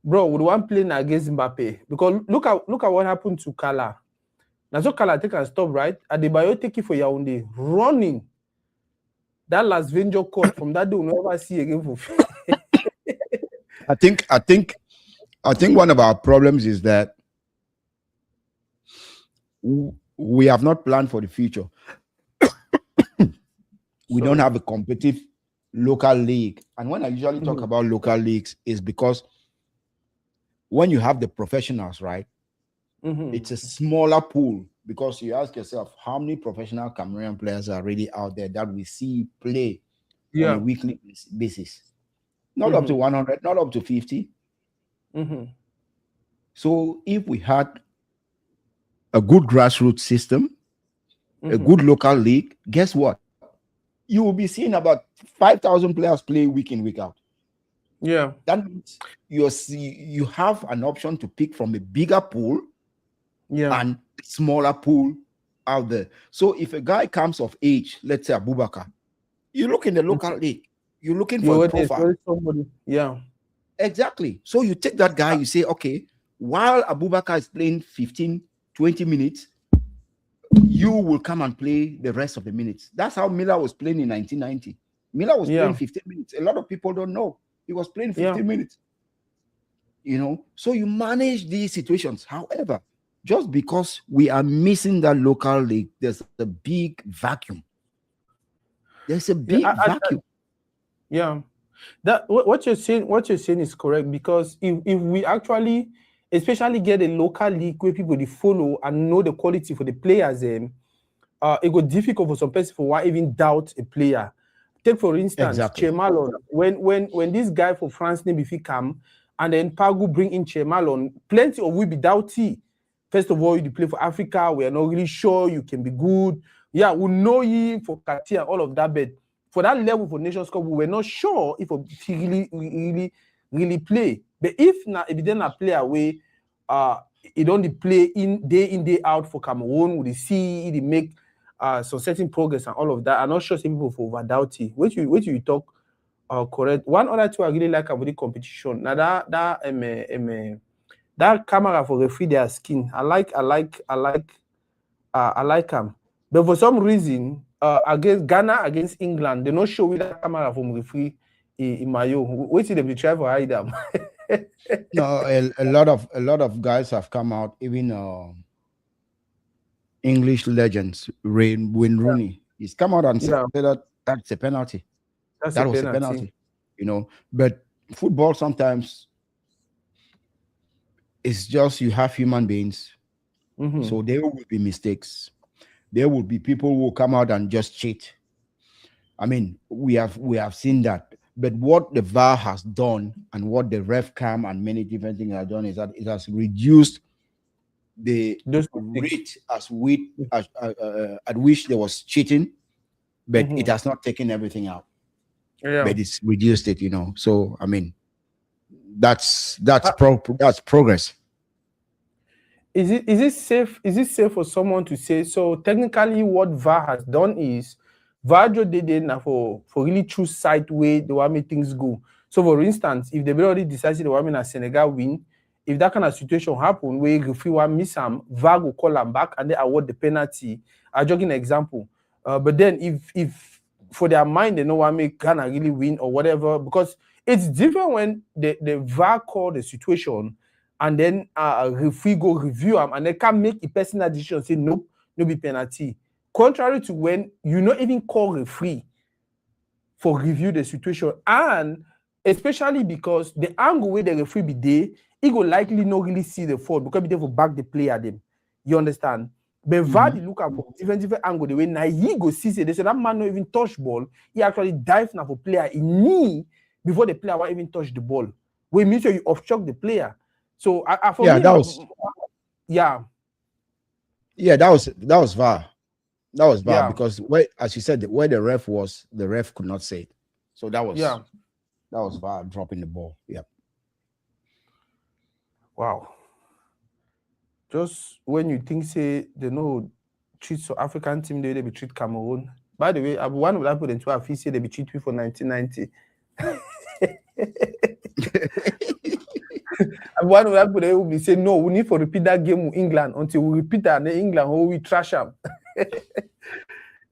bro, we want playing against Mbappe, because look at what happened to Kala. Now so Kala take and stop, right? Adebayo take it for Yaoundé, running. That last venture court from that day we'll never see again for I think one of our problems is that we have not planned for the future. We don't have a competitive local league. And when I usually talk about local leagues, is because when you have the professionals, right, it's a smaller pool, because you ask yourself, how many professional Cameroonian players are really out there that we see play on a weekly basis? Not up to 100, not up to 50. So if we had a good grassroots system, a good local league, guess what? You will be seeing about 5,000 players play week in, week out. Yeah. That means you have an option to pick from a bigger pool and smaller pool out there. So if a guy comes of age, let's say Abubakar, you look in the local league, you're looking for a profile. Somebody. Yeah. Exactly. So you take that guy, you say, okay, while Abubakar is playing 15, 20 minutes, you will come and play the rest of the minutes. That's how Miller was playing in 1990. Miller was playing 15 minutes. A lot of people don't know. He was playing 15 minutes. You know, so you manage these situations. However, just because we are missing that local league, there's a big vacuum. There's a big vacuum. That what you're saying is correct, because if we actually especially get a local league where people they follow and know the quality for the players, it got difficult for some people for why even doubt a player. Take for instance, Chemalon. When this guy for France name if he come and then Pagu bring in Chemalon, plenty of we be doubty. First of all, you play for Africa, we are not really sure you can be good. Yeah, we know you for Katia, all of that, but for that level for Nations Cup, we were not sure if he really play. But if he didn't play away, he don't play in day out for Cameroon, we see he make some certain progress and all of that. I'm not sure some people for overdoubt it. Which you talk correct. One other two I really like about the competition. Now that camera for referee their skin. I like them. But for some reason, against Ghana, against England, they not show with that camera from referee in Mayo. Wait till they try for hide them. No, a lot of guys have come out, even English legends, Wayne Rooney. He's come out and said that that's a penalty. That was a penalty. You know, but football sometimes it's just you have human beings, so there will be mistakes. There will be people who will come out and just cheat. I mean, we have seen that. But what the VAR has done and what the ref cam and many different things have done is that it has reduced the rate at which there was cheating, but it has not taken everything out. Yeah. But it's reduced it, you know. So I mean, that's progress. Is it safe? Is it safe for someone to say so? Technically, what VAR has done is VAR did it for really true side way the way things go. So, for instance, if they already decided the way Senegal win, if that kind of situation happen where referee one miss them, VAR will call them back and they award the penalty. I'll give an example. But then if for their mind they know what make Ghana really win or whatever, because it's different when the VAR call the situation and then referee go review them and they can make a personal decision say nope, no be penalty. Contrary to when you not even call referee for review the situation, and especially because the angle where the referee be there, he will likely not really see the fault because they will back the player them. You understand? But VAR look at from different angle the way now he go see say they say that man not even touch ball. He actually dive now for player in knee before the player will even touch the ball. We mean sure you obstruct the player. So that was VAR. That was bad because as you said, where the ref was, the ref could not say it. So that was bad, dropping the ball. Yeah. Wow. Just when you think say they know treat so African team they be treat Cameroon. By the way, one of that put into a say they be treat for 1990. one of people they will be saying, no, we need to repeat that game with England until we repeat that in England or we trash them.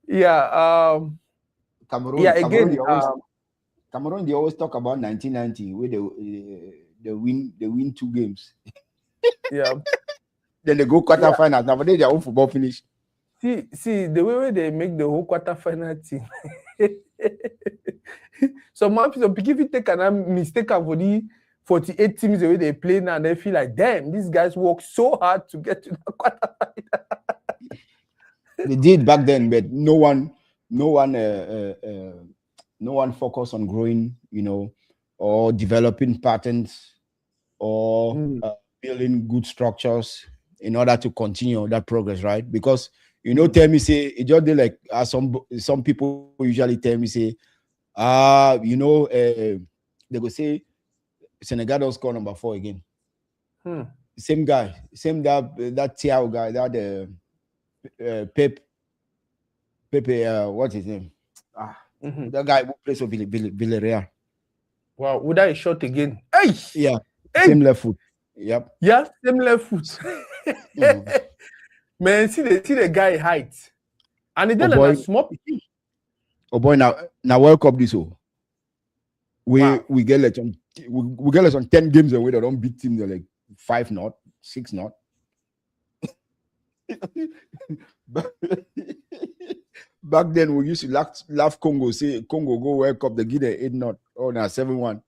Yeah. Cameroon, Yeah. Cameroon, Again. Cameroon, they always talk about 1990 where they win 2 games. Yeah. Then they go quarterfinals. Now they their own football finish. See the way they make the whole quarterfinal team. So if you take a mistake for the 48 teams the way they play now, they feel like, damn, these guys work so hard to get to the quarterfinal. They did back then, but no one focused on growing, or developing patterns, or building good structures in order to continue that progress, right? Because tell me say it just did like some people usually tell me say, they go say Senegal don't score number 4 again. Same guy, same that Thiago guy, that Pepe, what's his name? That guy who plays for Villarreal. Wow, would I shot again? Hey! Yeah, same left foot. Yep. Yeah, same left foot. Man, see the guy height. And he did a small piece. Oh boy, now World Cup this whole. We get like some 10 games and we don't beat teams. They're like 5-0, 6-0. Back then we used to laugh Congo, say Congo go World Cup, they give it 8-0. Oh, now 7-1.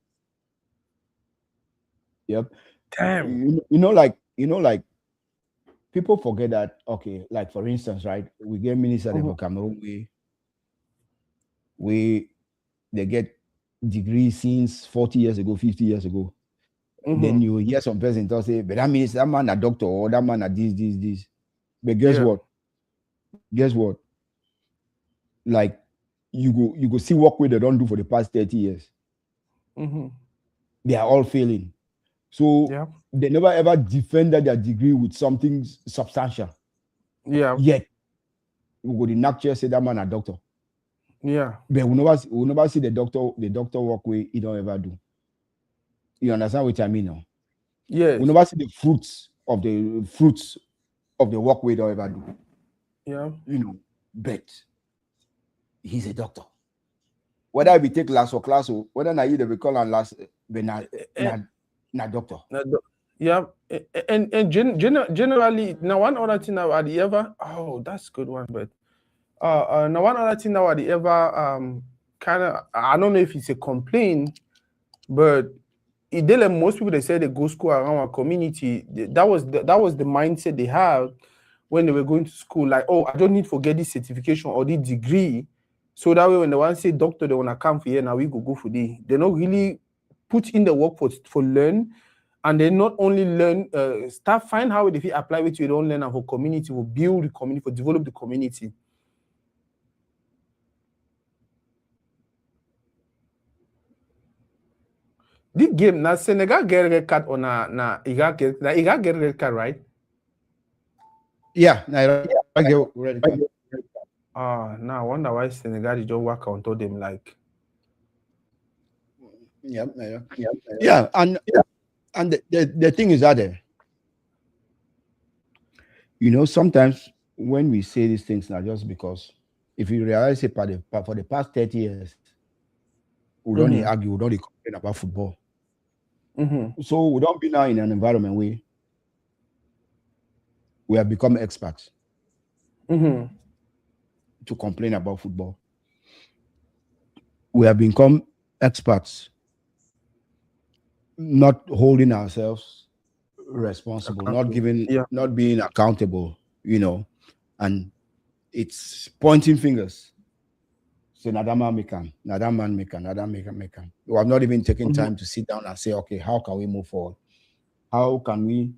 Yep. Damn. Like people forget that. Okay, like for instance, right? We get minister for Cameroon. They get degrees since 40 years ago, 50 years ago. Then you hear some person talk say, but that means that man a doctor or that man a this. But guess what? Like you go see what way they don't do for the past 30 years. They are all failing. So they never ever defended their degree with something substantial. Yeah. Yet we go the next say that man a doctor. Yeah. But we never see the doctor work way he don't ever do. You understand what I mean now? Yes. We never see the fruits of the work way he don't ever do. Yeah. But he's a doctor. Whether we take last or class or whether na you they call and last, but na doctor. Yeah. And generally now one other thing now at the ever that's a good one, but now one other thing now at the ever kind of I don't know if it's a complaint, but it did like most people they say they go school around our community. That was the mindset they have when they were going to school. Like, oh, I don't need to get this certification or this degree. So that way when they want to say doctor, they want to come for here, now we go for this. They don't really put in the work for learn. And they not only learn, start find how if you apply with your own learn and for community, will build the community, for develop the community. This game now Senegal get red card or na Iraq get red card, right? Yeah, Iraq get red card. Now I wonder why Senegal just work on to them like. Yeah, and the thing is that sometimes when we say these things now, just because if you realize it for the past 30 years, we don't argue, we don't complain about football. So we don't be now in an environment where we have become experts to complain about football. We have become experts not holding ourselves responsible, not being accountable, and it's pointing fingers. So that man can. We have not even taken time to sit down and say, okay, how can we move forward? How can we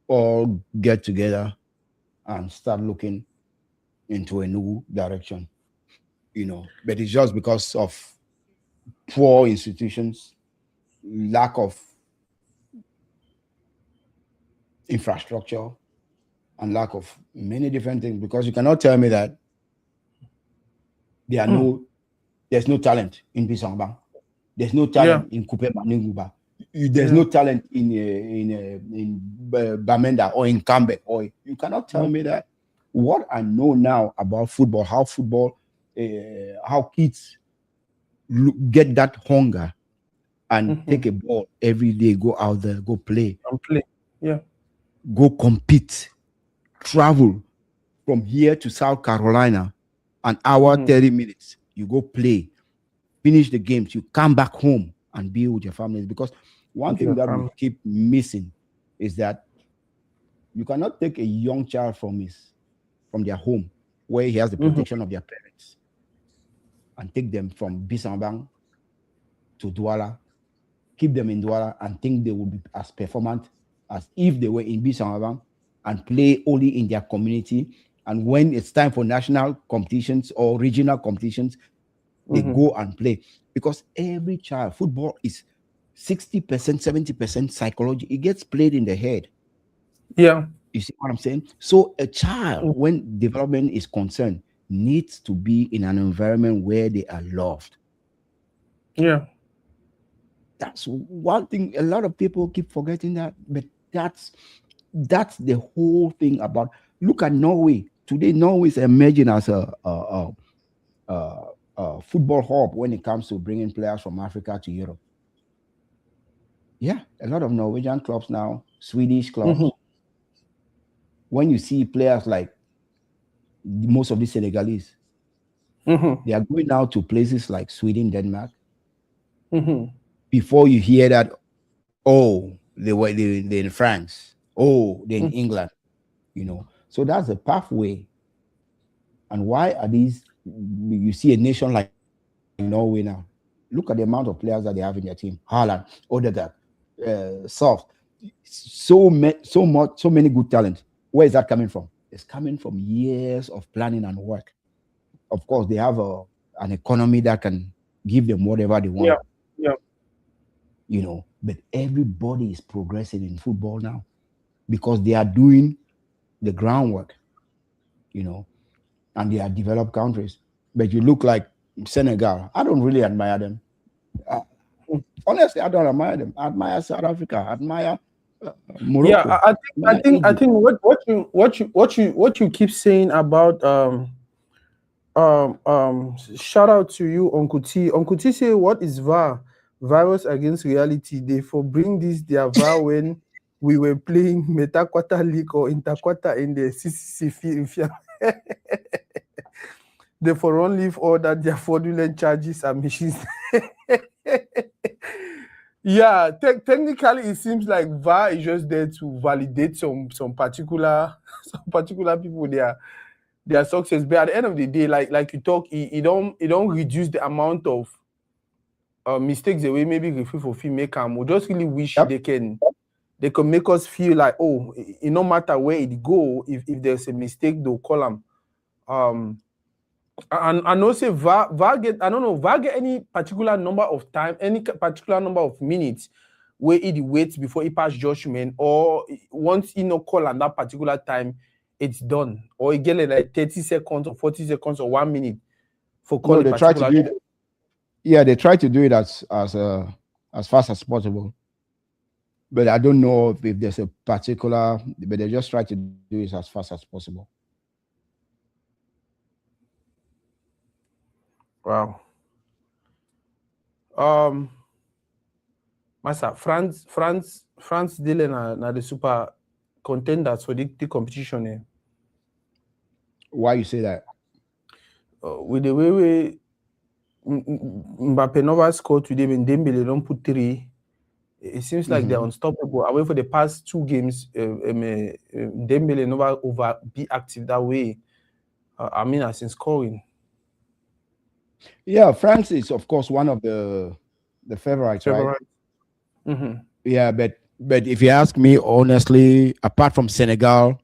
all get together and start looking into a new direction? But it's just because of poor institutions, lack of infrastructure, and lack of many different things. Because you cannot tell me that there's no talent in Bisangba. There's no talent in Coupe Maninguba. there's no talent in Bamenda or in Campbell, or you cannot tell me that. What I know now about football, how kids get that hunger and take a ball every day, go out there, go play, go compete, travel from here to South Carolina, an hour 30 minutes, you go play, finish the games, you come back home and be with your families. Because one thing that we keep missing is that you cannot take a young child from their home where he has the protection of their parents and take them from Bisambang to Douala, keep them in Douala and think they will be as performant as if they were in Bisambang and play only in their community. And when it's time for national competitions or regional competitions, they go and play. Because every child, football is 60%, 70% psychology. It gets played in the head. Yeah. You see what I'm saying? So a child, when development is concerned, needs to be in an environment where they are loved. Yeah. That's one thing. A lot of people keep forgetting that, but that's the whole thing about. Look at Norway. Today, Norway is emerging as a football hub when it comes to bringing players from Africa to Europe. Yeah, a lot of Norwegian clubs now, Swedish clubs. When you see players like most of the Senegalese, they are going out to places like Sweden, Denmark. Before you hear that, oh, they're in France, oh, they're in England, So that's the pathway. And why are these? You see a nation like Norway now. Look at the amount of players that they have in their team. Haaland, Odegaard, Soft. So many good talent. Where is that coming from? It's coming from years of planning and work. Of course, they have an economy that can give them whatever they want. But everybody is progressing in football now because they are doing the groundwork, and they are developed countries. But you look like Senegal. I don't really admire them. Honestly, I don't admire them. I admire South Africa. I admire Morocco. Yeah, I think what you keep saying about shout out to you, Uncle T. Uncle T say, what is VAR? Virus against reality. They for bring this their VAR when we were playing Metaquata League or Interquata in the CCC. They for run leave all that their fraudulent charges and machines. Yeah, technically it seems like VAR is just there to validate some particular people their success. But at the end of the day, like you talk, it don't reduce the amount of mistakes the way maybe referee for fee make them. We just really wish they can make us feel like, oh, it no matter where it go, if there's a mistake, they'll call them. And I know say VAR get any particular number of time, any particular number of minutes where it waits before it pass judgment, or once call on that particular time, it's done, or it get like 30 seconds or 40 seconds or 1 minute for calling. No, they try to do it. Yeah, they try to do it as fast as possible. But I don't know if there's a particular, but they just try to do it as fast as possible. Wow. Master, France dealing na the super contenders for the competition. Eh? Why you say that? With the way Mbappe never scored today, when Dembele don't put 3, it seems like they're unstoppable. Away for the past 2 games, Dembele never be active that way. As in scoring. Yeah, France is of course one of the favorites, right? Yeah, but if you ask me honestly, apart from Senegal,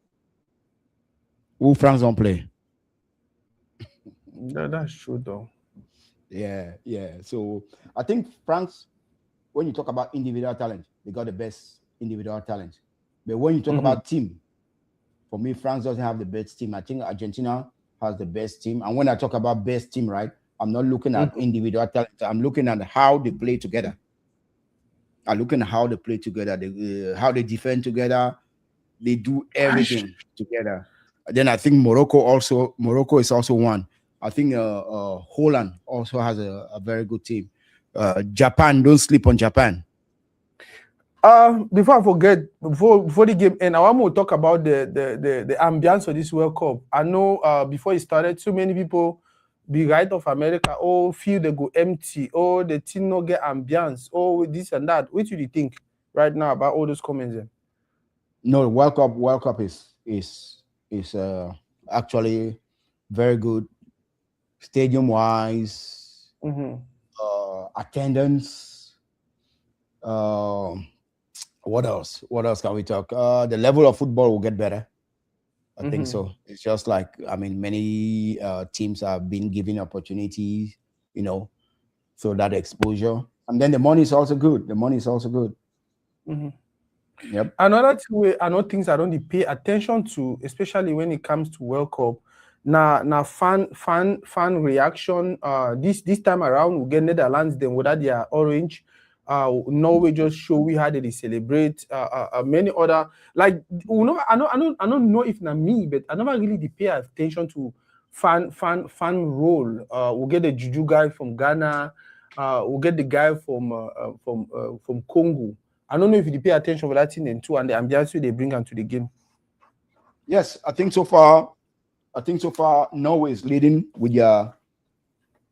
who France don't play? That's true though. Yeah. So I think France, when you talk about individual talent, they got the best individual talent. But when you talk about team, for me, France doesn't have the best team. I think Argentina has the best team. And when I talk about best team, right, I'm not looking at individual talent. I'm looking at how they play together. are looking at how they play together, how they defend together. They do everything together. Then I think Morocco is also one. I think Holland also has a very good team. Japan, don't sleep on Japan. Before I forget, before the game end, I want to talk about the ambience of this World Cup. I know before it started, so many people be right of America, feel they go empty, the team no get ambience, this and that. What do you think right now about all those comments? Then? No, World Cup is actually very good, stadium wise, attendance. What else? What else can we talk? The level of football will get better. I think so. It's just like, I mean, many teams have been given opportunities, so that exposure. And then the money is also good. Yep. Another things I don't pay attention to, especially when it comes to World Cup. Now fan reaction. This time around we get Netherlands then without their orange. Norway just show we had they celebrate. Many other like I don't know if not me, but I never really pay attention to fan role. We'll get the Juju guy from Ghana. We'll get the guy from Congo. I don't know if you pay attention to that thing and too, and the ambiance they bring into the game. Yes, I think so far Norway is leading with their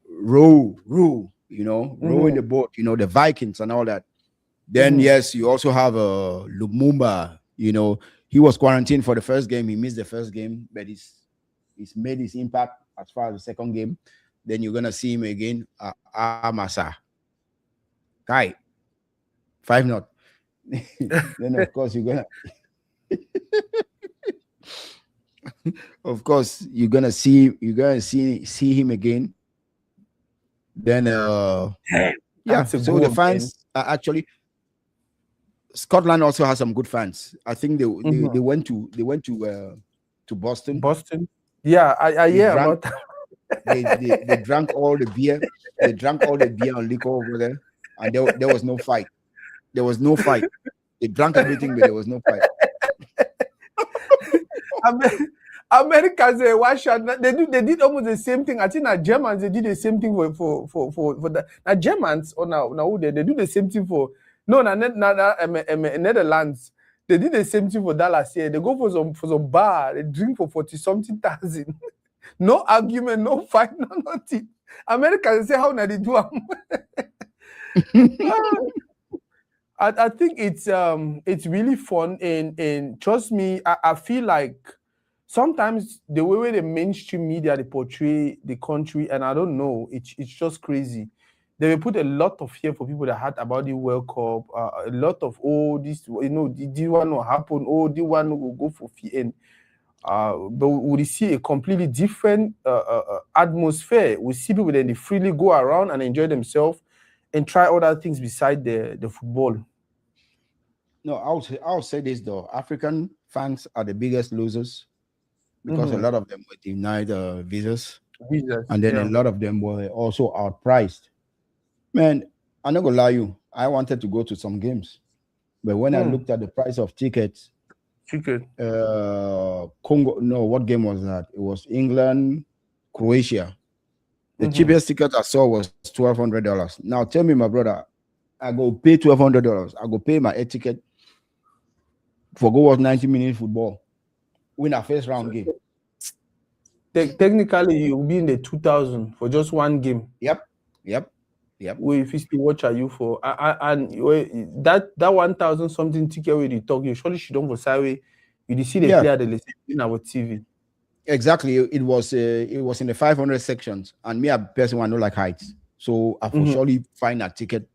row, rowing the boat, the Vikings and all that. Then yes, you also have Lumumba. He was quarantined for the first game. He missed the first game, but he's made his impact as far as the second game. Then you're gonna see him again. Amasa, Kai, 5-0. Then of course you're gonna see him again. Then so the fans are actually, Scotland also has some good fans. I think they went to Boston. Yeah, I hear about that. They drank all the beer. They drank all the beer and liquor over there, and there was no fight. They drank everything, but there was no fight. Americans, they did almost the same thing. I think that Germans, they did the same thing for the now Germans or now they do the same thing for Netherlands. They did the same thing for Dallas here. They go for some bar, they drink for 40-something thousand. No argument, no fight, no nothing. Americans say how now they do. I think it's really fun and trust me, I feel like sometimes the way the mainstream media they portray the country, and I don't know, it's just crazy. They will put a lot of fear for people that heard about the World Cup, a lot of this one will happen, this one will go for fear, and but we see a completely different atmosphere. We see people then they freely go around and enjoy themselves and try other things beside the football. No, I'll say this though. African fans are the biggest losers because a lot of them were denied visas, and then a lot of them were also outpriced. Man, I'm not gonna lie you. I wanted to go to some games, but when I looked at the price of tickets, Congo. No, what game was that? It was England, Croatia. The cheapest ticket I saw was $1,200. Now tell me, my brother, I go pay $1,200. I go pay my ticket for go watch 90-minute football, win a first round game. Technically, you'll be in the 2,000 for just one game. Yep. We physically watch are you for and that 1,000 something ticket where you talk, you surely should don't for Saturday. You see the player the in our TV. Exactly. It was in the 500 sections, and me a person I know like heights, so I for surely find a ticket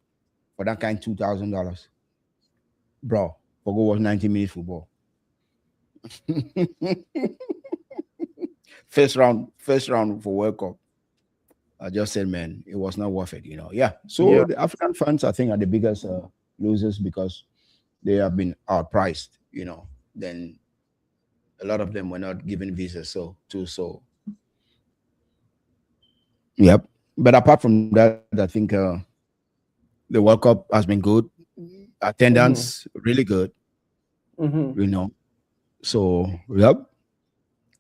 for that kind $2,000, bro, for go watch 90-minute football. first round for World Cup. I just said, man, it was not worth it, Yeah. So the African fans, I think, are the biggest losers because they have been outpriced, Then a lot of them were not given visas, so. Yep. But apart from that, I think the World Cup has been good. attendance really good. You know, so yep.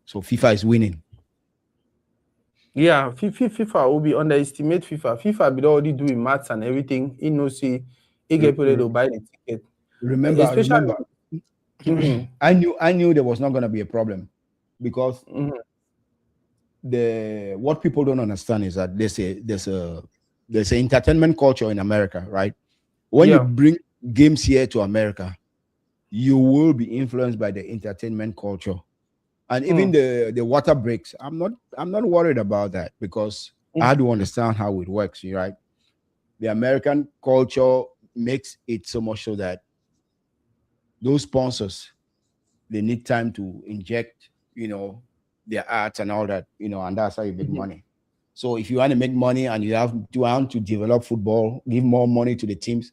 So FIFA is winning. Yeah, FIFA will be underestimate FIFA. FIFA be already doing maths and everything. He knows he get people to buy the ticket. Remember, I knew there was not going to be a problem because what people don't understand is that there's an entertainment culture in America, right? When you bring games here to America, you will be influenced by the entertainment culture. And even the water breaks, I'm not worried about that because I do understand how it works, right? The American culture makes it so much so that those sponsors, they need time to inject, their ads and all that, and that's how you make money. So if you want to make money and you want to develop football, give more money to the teams,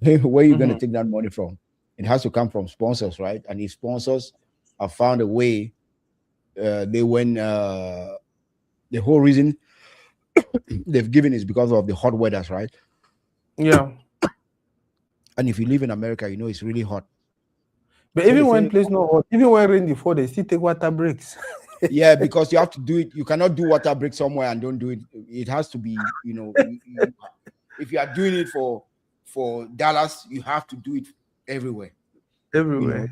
where are you going to take that money from? It has to come from sponsors, right? And if sponsors have found a way, the whole reason they've given is because of the hot weathers, right? Yeah. And if you live in America, it's really hot. But so even when place not hot, even when rain before, they still take water breaks. Yeah, because you have to do it. You cannot do water break somewhere and don't do it. It has to be, if you are doing it for Dallas, you have to do it everywhere. Everywhere.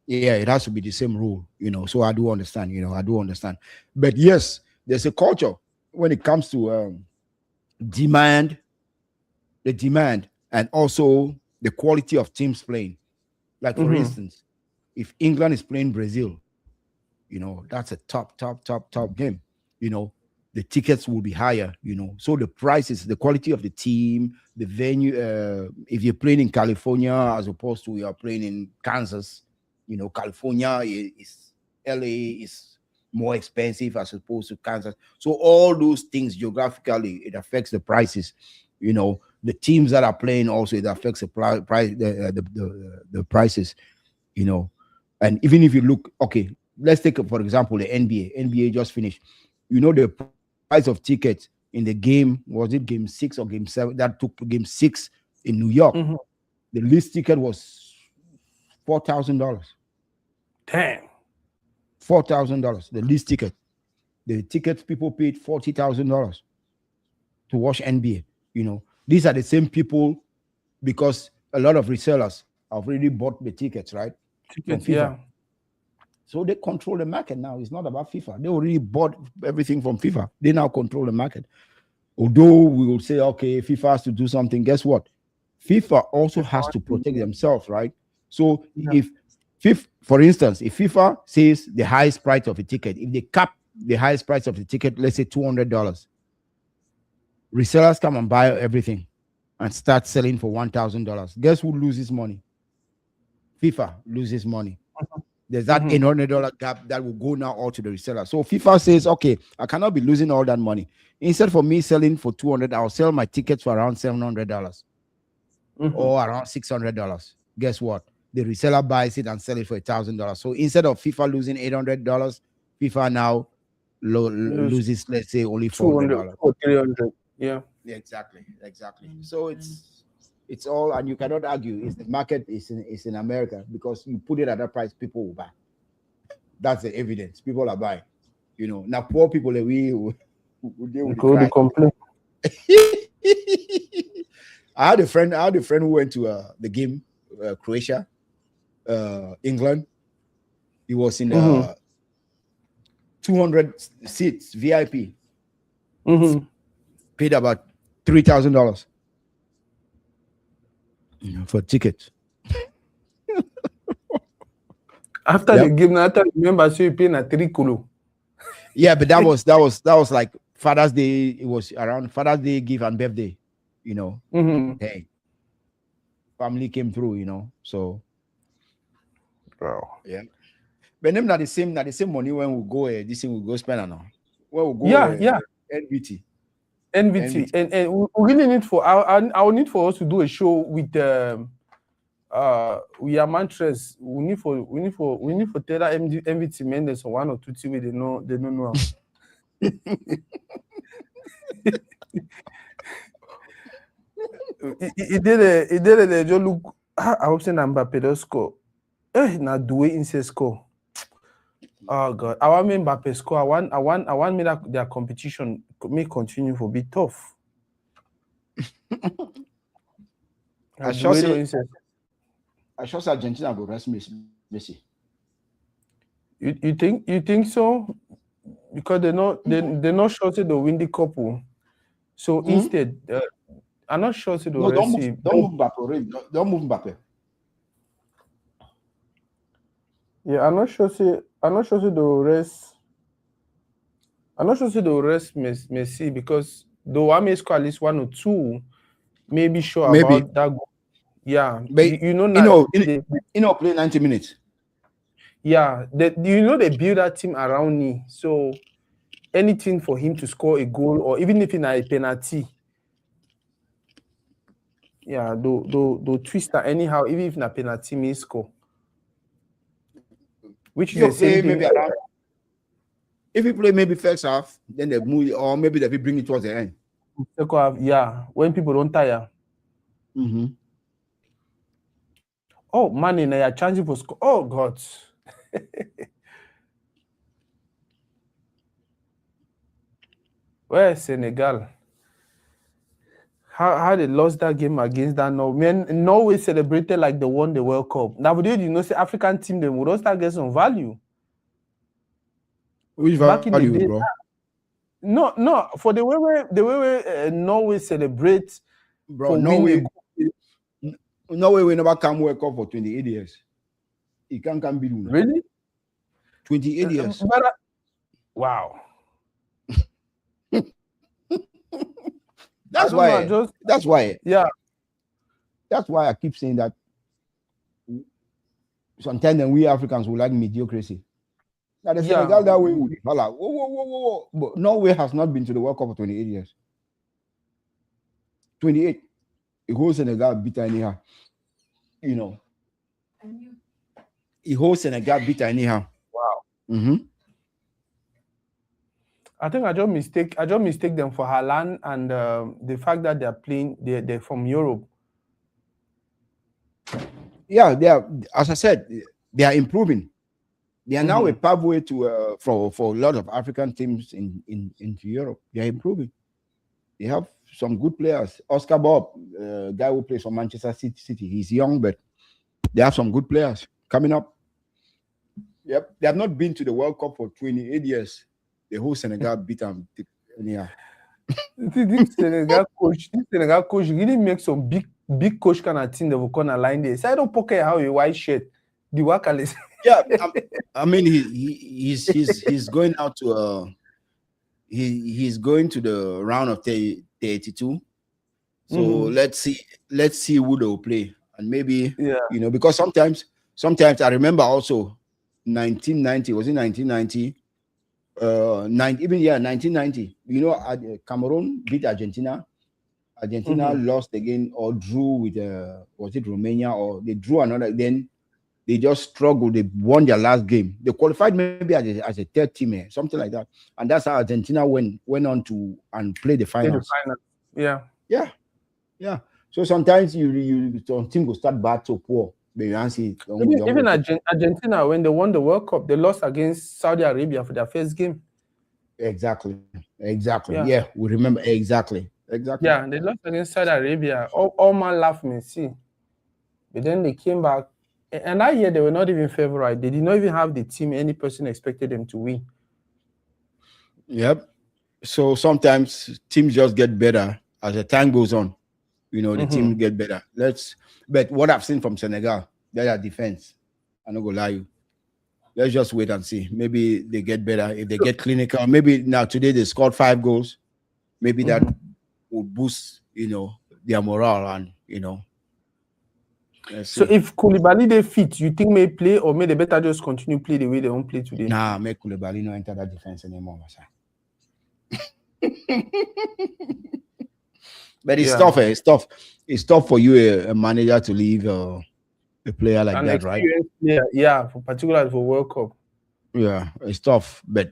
It has to be the same rule, So I do understand, But yes, there's a culture when it comes to the demand, and also the quality of teams playing. Like for instance, if England is playing Brazil, that's a top game. The tickets will be higher, So the prices, the quality of the team, the venue, if you're playing in California as opposed to you're playing in Kansas, California is LA is more expensive as opposed to Kansas. So all those things geographically, it affects the prices. The teams that are playing also, it affects the price, the prices. And even if you look, okay, let's take for example the NBA. NBA just finished. The price of tickets in the game, was it game 6 or game 7? That took game 6 in New York. The least ticket was $4,000. Damn. $4,000, the least ticket. The tickets people paid $40,000 to watch NBA. These are the same people, because a lot of resellers have already bought the tickets, right? Tickets, yeah. So they control the market now. It's not about FIFA. They already bought everything from FIFA. They now control the market. Although we will say, okay, FIFA has to do something. Guess what? FIFA also has to protect themselves, right? So for instance, if FIFA says the highest price of a ticket, if they cap the highest price of the ticket, let's say $200, resellers come and buy everything and start selling for $1,000. Guess who loses money? FIFA loses money. There's that $800 gap that will go now all to the reseller. So FIFA says, okay, I cannot be losing all that money. Instead for me selling for $200, I'll sell my tickets for around $700 or around $600. Guess what? The reseller buys it and sells it for $1,000. So instead of FIFA losing $800, FIFA now loses, let's say, only $400 or $300. Yeah, exactly. So it's all, and you cannot argue. It's the market is in America, because you put it at that price, people will buy. That's the evidence. People are buying. Now poor people we deal with the complaint. I had a friend who went to the game, Croatia, England. He was in 200 seats VIP. Paid about $3,000 for tickets. After the game, after remember, so you paying a 3 kulu. Yeah, but that was like Father's Day. It was around Father's Day, gift and birthday. Hey, family came through. So, wow. Yeah. But them not the same money when we go. This thing we go spend on. When we go. Yeah. NVT. And we really need for I will need for us to do a show with we are mantras. We need for tell that MVT Mendes or 1 or 2 TV they don't know. It did just look I hope say Mbappe does score. Now the way Ince score. Oh God, I want me Mbappe score. I want me that their competition may continue for be tough. I sure say Argentina will rest Messi. You think so? Because they're not sure say they'll win the cup. So instead, I'm not sure say they'll rest him. Don't move Mbappe. Don't move Mbappe. Yeah, I'm not sure say they'll rest. I'm not sure say they'll rest Messi because though I may score at least 1 or 2, maybe sure about that goal. Yeah, but you know play 90 minutes. Yeah, they build that team around me. So anything for him to score a goal or even if in a penalty, yeah, they'll twist that anyhow, even if in a penalty may score. Which is the same thing. If you play maybe first half, then they move, or maybe they bring it towards the end. Second half, yeah, when people don't tire. Oh, man, now you're changing for score. Oh God. Where's Senegal? How they lost that game against that Norway? Norway celebrated like they won the World Cup. Now, say African team them would start getting some value. Which value, bro? No. For the way Norway celebrate, bro. Norway will never come World Cup for 28 years. It can't come be really 28 years. Wow. That's why. Yeah. That's why I keep saying that sometimes we Africans will like mediocrity. Now the Senegal that way, whoa. But Norway has not been to the World Cup for 28 years. 28. The whole Senegal beat anyhow. You know. The whole Senegal beat anyhow. Wow. I think I just mistake them for Haaland and the fact that they're from Europe. Yeah, they are. As I said, they are improving. They are now a pathway to for a lot of African teams into Europe. They are improving. They have some good players. Oscar Bob, guy who plays for Manchester City. He's young, but they have some good players coming up. Yep, they have not been to the World Cup for 28 years. The whole Senegal beat them. Yeah. This Senegal coach really makes some big coach kind of thing that will come line there. So I don't poke how a white shirt. The worker is. Yeah, I mean he's going out to he's going to the round of 32. So let's see who they'll play, and maybe because sometimes I remember also 1990, was it 1990? 1990. Cameroon beat Argentina. Argentina lost again or drew with was it Romania, or they drew another? Then they just struggled. They won their last game. They qualified maybe as a third team, something like that. And that's how Argentina went on to and play the finals. Yeah. So sometimes some team will start bad to poor. Even Argentina, when they won the World Cup, they lost against Saudi Arabia for their first game. Exactly. Yeah, we remember exactly. Yeah, they lost against Saudi Arabia. All man laughed me, see. But then they came back. And that year, they were not even favorite. They did not even have the team any person expected them to win. Yep. So sometimes teams just get better as the time goes on. The team get better. But what I've seen from Senegal, their defense, I'm not gonna lie you. Let's just wait and see. Maybe they get better. If they get clinical, maybe now today they scored 5 goals. Maybe that would boost, their morale and So if Koulibaly they fit, you think may play or may they better just continue play the way they don't play today? Nah, make Koulibaly not enter that defense anymore, But it's tough. It's tough for you, a manager, to leave a player like that, right? Yeah, particularly for World Cup. Yeah, it's tough, but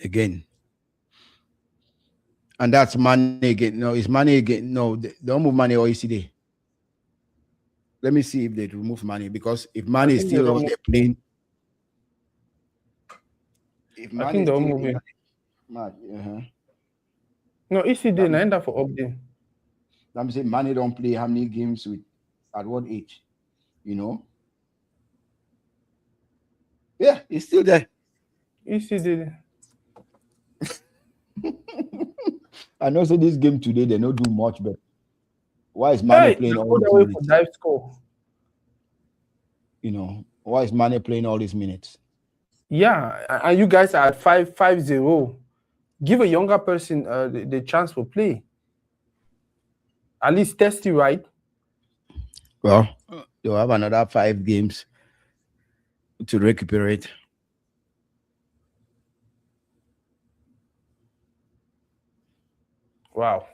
again, and that's money again. No, it's money again. No, they don't move money or ECD. Let me see if they remove Mane, because if Mane I is think they still don't on move the plane, if I Mane think is they'll still move him. No, No, ECD na end up for update. let me say Mane don't play how many games with at what age? You know? Yeah, he's still there. ECD. I know. So this game today they don't do much, but why is Mane Hey, playing they all go these that way for minutes? dive score. You know, why is Mane playing all these minutes? Yeah, and you guys are at 5-0. Give a younger person the chance for play. At least test it, right? Well, you'll have another 5 games to recuperate. Wow.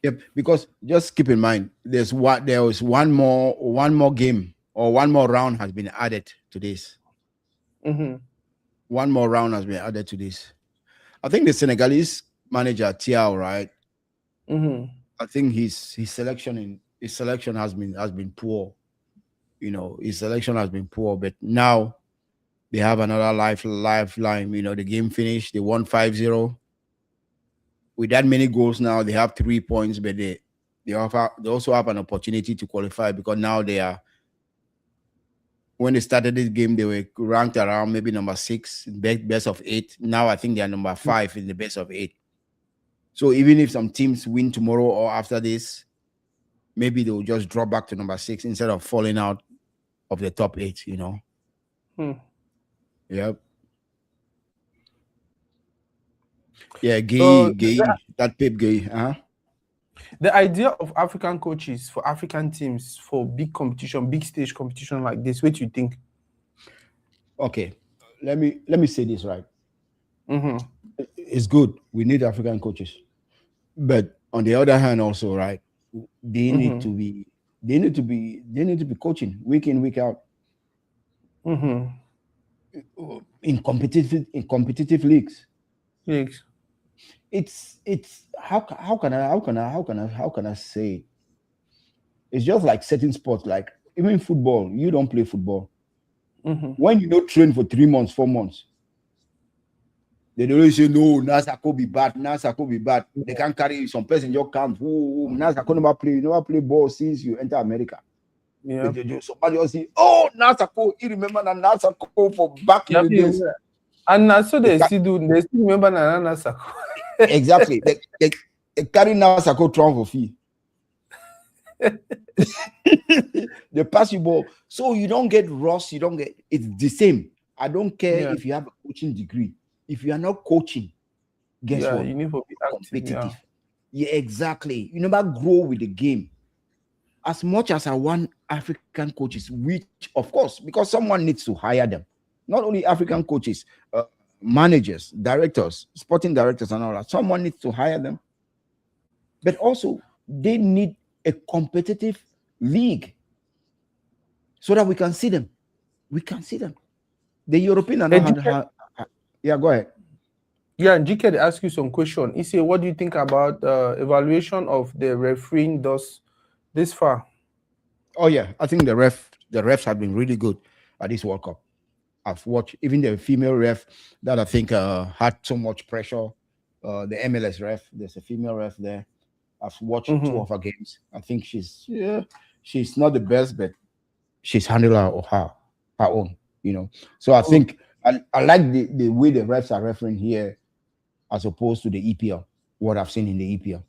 Yep, because just keep in mind, there was one more game or one more round has been added to this. Mm-hmm. One more round has been added to this. I think the Senegalese manager Thiaw, right? Mm-hmm. I think his selection has been poor. You know, his selection has been poor, but now they have another lifeline. You know, the game finished. They won 5-0. With that many goals now, they have 3 points, but they also have an opportunity to qualify, because now they are, when they started this game, they were ranked around maybe number 6, best of 8. Now I think they are number 5 in the best of 8. So even if some teams win tomorrow or after this, maybe they'll just drop back to number 6 instead of falling out of the top 8, you know. Yep. Yeah, Gay, that Pep Gay, The idea of African coaches for African teams for big competition, big stage competition like this, what do you think? Okay, let me say this right. Mm-hmm. It's good. We need African coaches, but on the other hand, also, right, they need to be coaching week in, week out. Mm-hmm. In competitive leagues. It's how can I say it? It's just like certain sports, like even football. You don't play football. Mm-hmm. When you don't train for 3 months, 4 months, they don't say no, NASA could be bad. They can't carry some person your camp. Oh, NASA could never play ball since you enter America. Yeah. Somebody will say, oh, NASA could. You remember that NASA could for back in the days. And so they still remember Nana Sako. Exactly. They carry NASA could transfer fee. They pass you ball, so you don't get rust. You don't get. It's the same. I don't care if you have a coaching degree. If you are not coaching, guess what? You need to be competitive. Yeah, exactly. You never grow with the game. As much as I want African coaches, which of course, because someone needs to hire them. Not only African coaches, managers, directors, sporting directors, and all that. Someone needs to hire them. But also, they need a competitive league so that we can see them. We can see them. The European are not. Yeah, go ahead. Yeah, and GK ask you some question. He said, "What do you think about evaluation of the refereeing this far?" Oh yeah, I think the refs have been really good at this World Cup. I've watched even the female ref that I think had so much pressure. The MLS ref, there's a female ref there. I've watched 2 of her games. I think she's not the best, but she's handled her own, you know. So I think I like the way the refs are refereeing here as opposed to the EPL, what I've seen in the EPL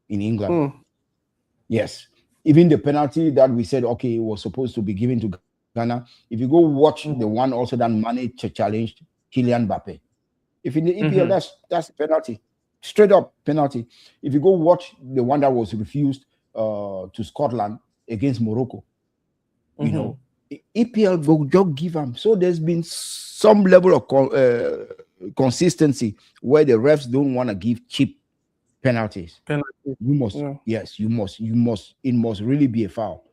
in England. Yes. Even the penalty that we said, okay, it was supposed to be given to Ghana. If you go watch the one also that Mane challenged Kylian Mbappe. If in the EPL, that's penalty. Straight up penalty. If you go watch the one that was refused to Scotland against Morocco, you know, EPL will just give them. So there's been some level of consistency where the refs don't want to give cheap penalties. You must, yes, you must. It must really be a foul,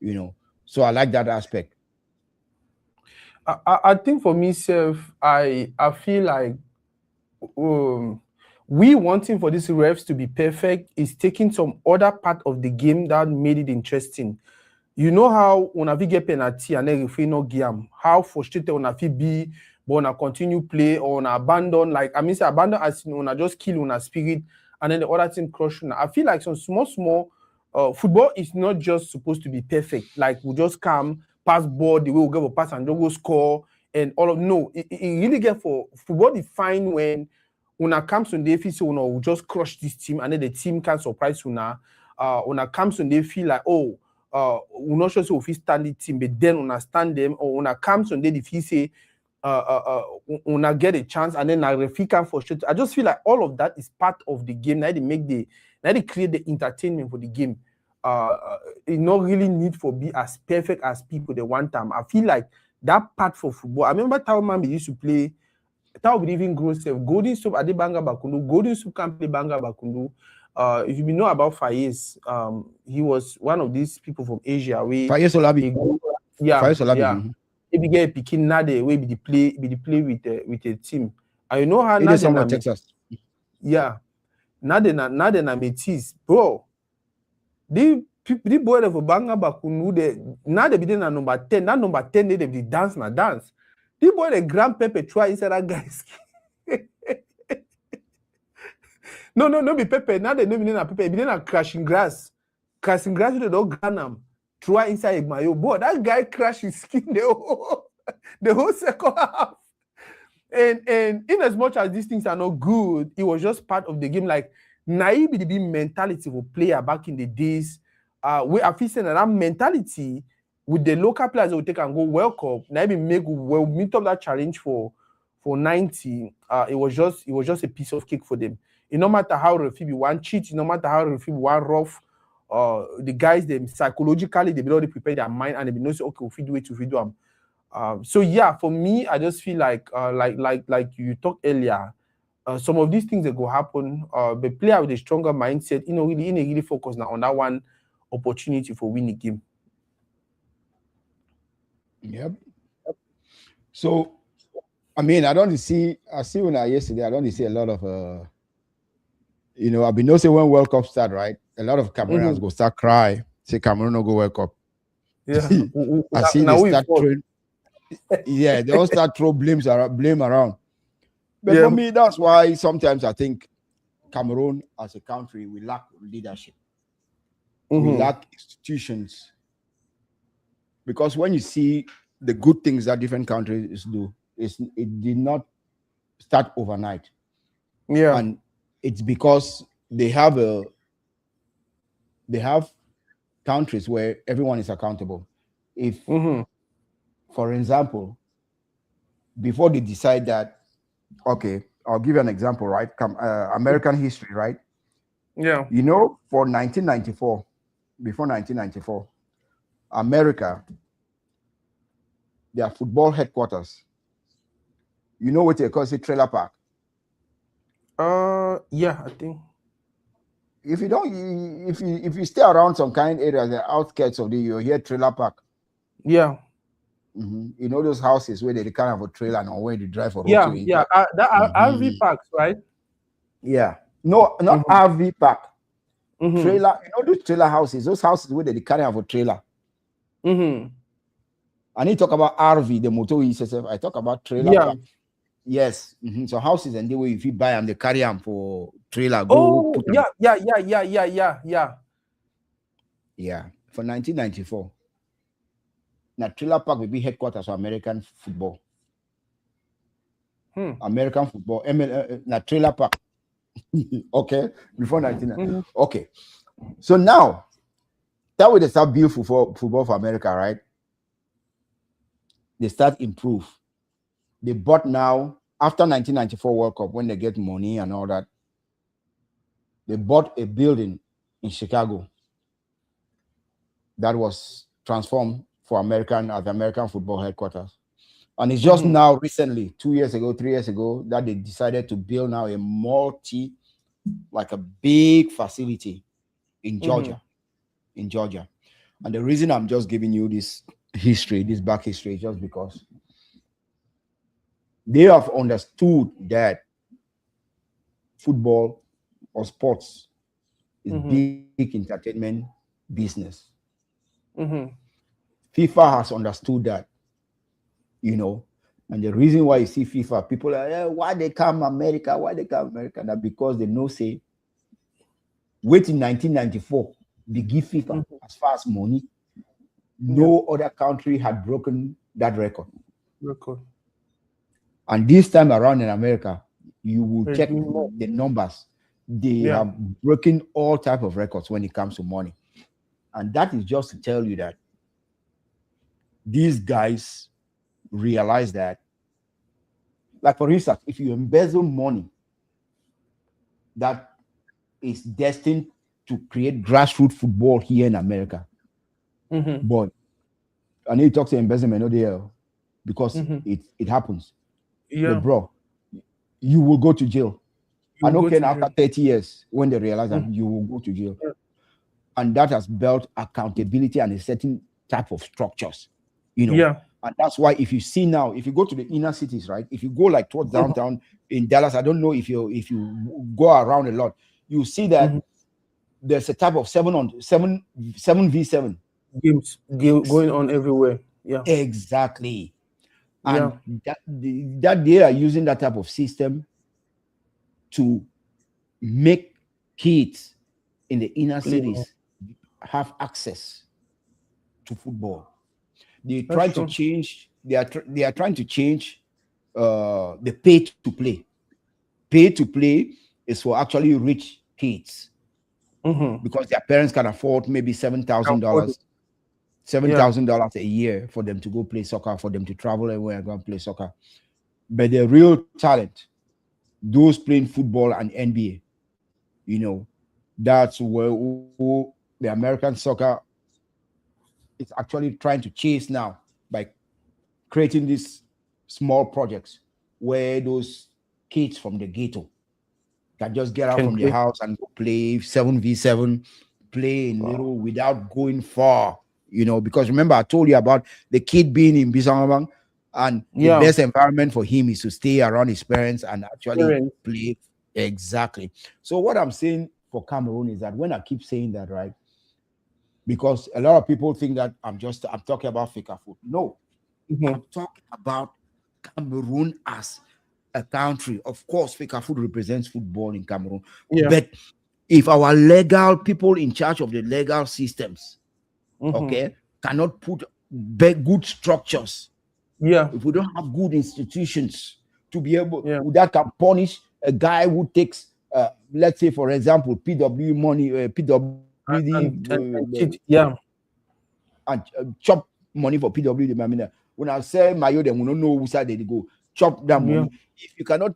you know. So I like that aspect. I think for myself, I feel like we wanting for these refs to be perfect is taking some other part of the game that made it interesting. you know how una fit get penalty and then referee no give am, how frustrated una fit be, but una continue play or una abandon, like I mean say abandon as in una just kill una spirit and then the other team crush una. I feel like some small football is not just supposed to be perfect, like we just come pass ball the way we get a pass and just go score and all of no, it really get for football define when una comes on the feel say una will just crush this team and then the team can surprise una comes on the feel like oh we're not sure so if we stand the team, but then una stand them or una comes on the feel say una get a chance and then a referee can frustrate. I just feel like all of that is part of the game. Now they create the entertainment for the game. It not really need for be as perfect as people they want time. I feel like that part for football. I remember Tauman used to play. Tau would even grow self. Golden Soup at the Banga Bakundu. Golden Soup can play Banga Bakundu. If you know about Faiz, he was one of these people from Asia. Faiz Olabi. Faiz Olabi. Yeah. He began picking Nade where be the play with a team. And you know how Nade na Texas. Yeah. Nade na Metis, bro. The boy of Banga Bakundu, Nade be na number 10. That number 10 they be dance. The boy the grand Pepe try inside that guy's No, be Pepe. Now they know me na Pepe. Be na crashing grass. Crashing grass with the dog Granam. Try inside Mayo. Boy, that guy crashed his skin the whole second half. And in as much as these things are not good, it was just part of the game. Like naive the mentality of a player back in the days. We are facing that mentality with the local players that will take and go World Cup. Now we'll meet up that challenge for 90. It was just a piece of cake for them. It no matter how referee one cheat, no matter how referee one rough, the guys them psychologically they be already prepare their mind and they be know say okay if we do it, if we do them. So yeah, for me, I just feel like you talked earlier, some of these things that go happen. The player with a stronger mindset, really focus now on that one opportunity for winning game. Yep. So, I mean, I see when yesterday, I don't see a lot of I've been noticing when World Cup start, right? A lot of Cameroonians go start cry, say Cameroon no go World Cup. Yeah. I see they start throwing. Yeah, they all start throw blame around. But for me, that's why sometimes I think Cameroon as a country, we lack leadership. We lack institutions. Because when you see the good things that different countries do, it did not start overnight. Yeah. And it's because they have countries where everyone is accountable. If, for example, before they decide that, okay, I'll give you an example, right? American history, right? Yeah. For 1994, before 1994, America, their football headquarters, what they call it, trailer park. Yeah, I think. If you stay around some kind of areas, the outskirts of you'll hear trailer park. Yeah. Those houses where they kind of have a trailer and where they drive for road to it. Yeah, that RV parks, right? Yeah. No, not RV park. Trailer, those trailer houses, those houses where they carry have a trailer. I need to talk about RV, the motor itself. I talk about trailer park. Yes. So houses and the way if you buy them, they carry them for trailer. Yeah. Yeah. For 1994. Now trailer park will be headquarters for American football. American football. Now trailer park. Okay. Before 1990. Okay. So now that way they start build football for America, right? They start improve. They bought now, after 1994 World Cup, when they get money and all that, they bought a building in Chicago that was transformed for American football headquarters. And it's just now recently, 2 years ago, 3 years ago, that they decided to build now a big facility in Georgia. In Georgia. And the reason I'm just giving you this history, this back history, is just because they have understood that football or sports is big entertainment business. FIFA has understood that, you know, and the reason why you see FIFA, people are, why they come America, that because they know, say, wait in 1994, they give FIFA as far as money. No other country had broken that record. And this time around in America, you will check the numbers. They have broken all type of records when it comes to money. And that is just to tell you that these guys realize that, like for instance, if you embezzle money that is destined to create grassroots football here in America, but I need to talk to embezzlement, no there, because it happens. But bro, you will go to jail. I know after 30 years, when they realize that you will go to jail. And that has built accountability and a certain type of structures, you know. And that's why if you see now, if you go to the inner cities, right? If you go like towards downtown in Dallas, I don't know if you go around a lot, you see that there's a type of 7v7 games going on everywhere. Yeah, exactly. And that they are using that type of system to make kids in the inner cities have access to football. They try to change. They are trying to change the pay to play. Pay to play is for actually rich kids because their parents can afford maybe $7,000 a year for them to go play soccer, for them to travel everywhere and go and play soccer. But the real talent, those playing football and NBA, you know, that's where the American soccer is actually trying to chase now by creating these small projects where those kids from the ghetto can just get out from their house and go play 7v7, play in little without going far, you know, because remember I told you about the kid being in Bisangabang, and the best environment for him is to stay around his parents and actually play. Exactly. So what I'm saying for Cameroon is that when I keep saying that, right, because a lot of people think that I'm talking about Fecafoot. No, I'm talking about Cameroon as a country. Of course, Fecafoot represents football in Cameroon. But if our legal people in charge of the legal systems, cannot put good structures, if we don't have good institutions to be able that can punish a guy who takes, let's say, for example, PW money, and chop money for PWD. When I say Mayo, then we don't know who side they go. Chop that money. If you cannot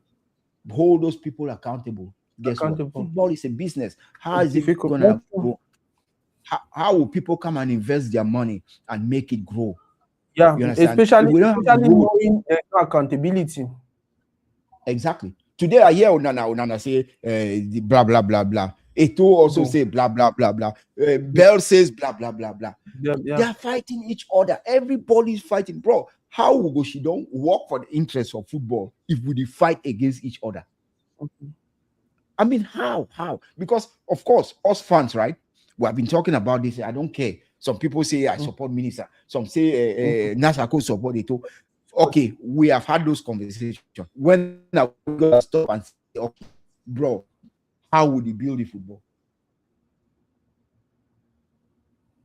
hold those people accountable, guess what? Football is a business. How is it gonna grow? How will people come and invest their money and make it grow? Yeah, especially knowing accountability. Exactly. Today I hear Onana say blah blah blah blah. Eto also say blah blah blah blah. Bell says blah blah blah blah. They are fighting each other. Everybody is fighting, bro. How will she don't work for the interests of football if we fight against each other? I mean, how? Because of course, us fans, right? We have been talking about this. I don't care. Some people say I support Minister. Some say Nasako support Eto. Okay, we have had those conversations. When are we gonna stop and say, okay, bro, how would he build the football?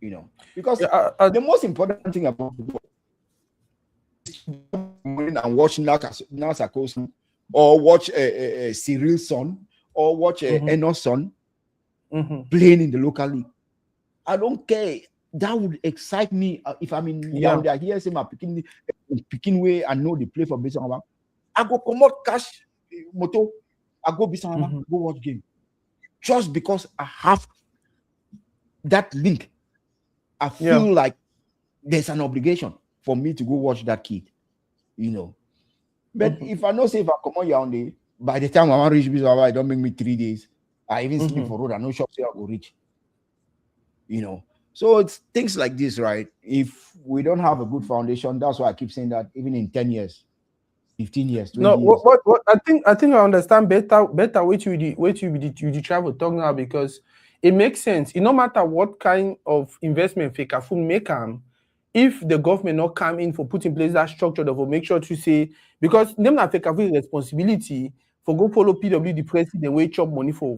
You know, because the most important thing about football is and watch Nasako's or watch Cyril's son or watch Enos' son playing in the local league. I don't care. That would excite me if I'm in Yaoundé. I hear say my picking way and know they play for Bisangaba. I go come out cash moto. I go Bisangaba, go watch game. Just because I have that link, I feel like there's an obligation for me to go watch that kid, you know. But if I know say if I come out Yaoundé, by the time I want to reach Bisangaba, it don't make me 3 days. I even sleep for road. I no shop say I go reach, you know. So it's things like this, right? If we don't have a good foundation, that's why I keep saying that even in 10 years, 15 years, 20 years. What I think I understand better what you travel talk now, because it makes sense. No matter what kind of investment Fecafoot make, if the government not come in for put in place that structure that will make sure to say, because them not take away responsibility for go follow PWD president way chop money for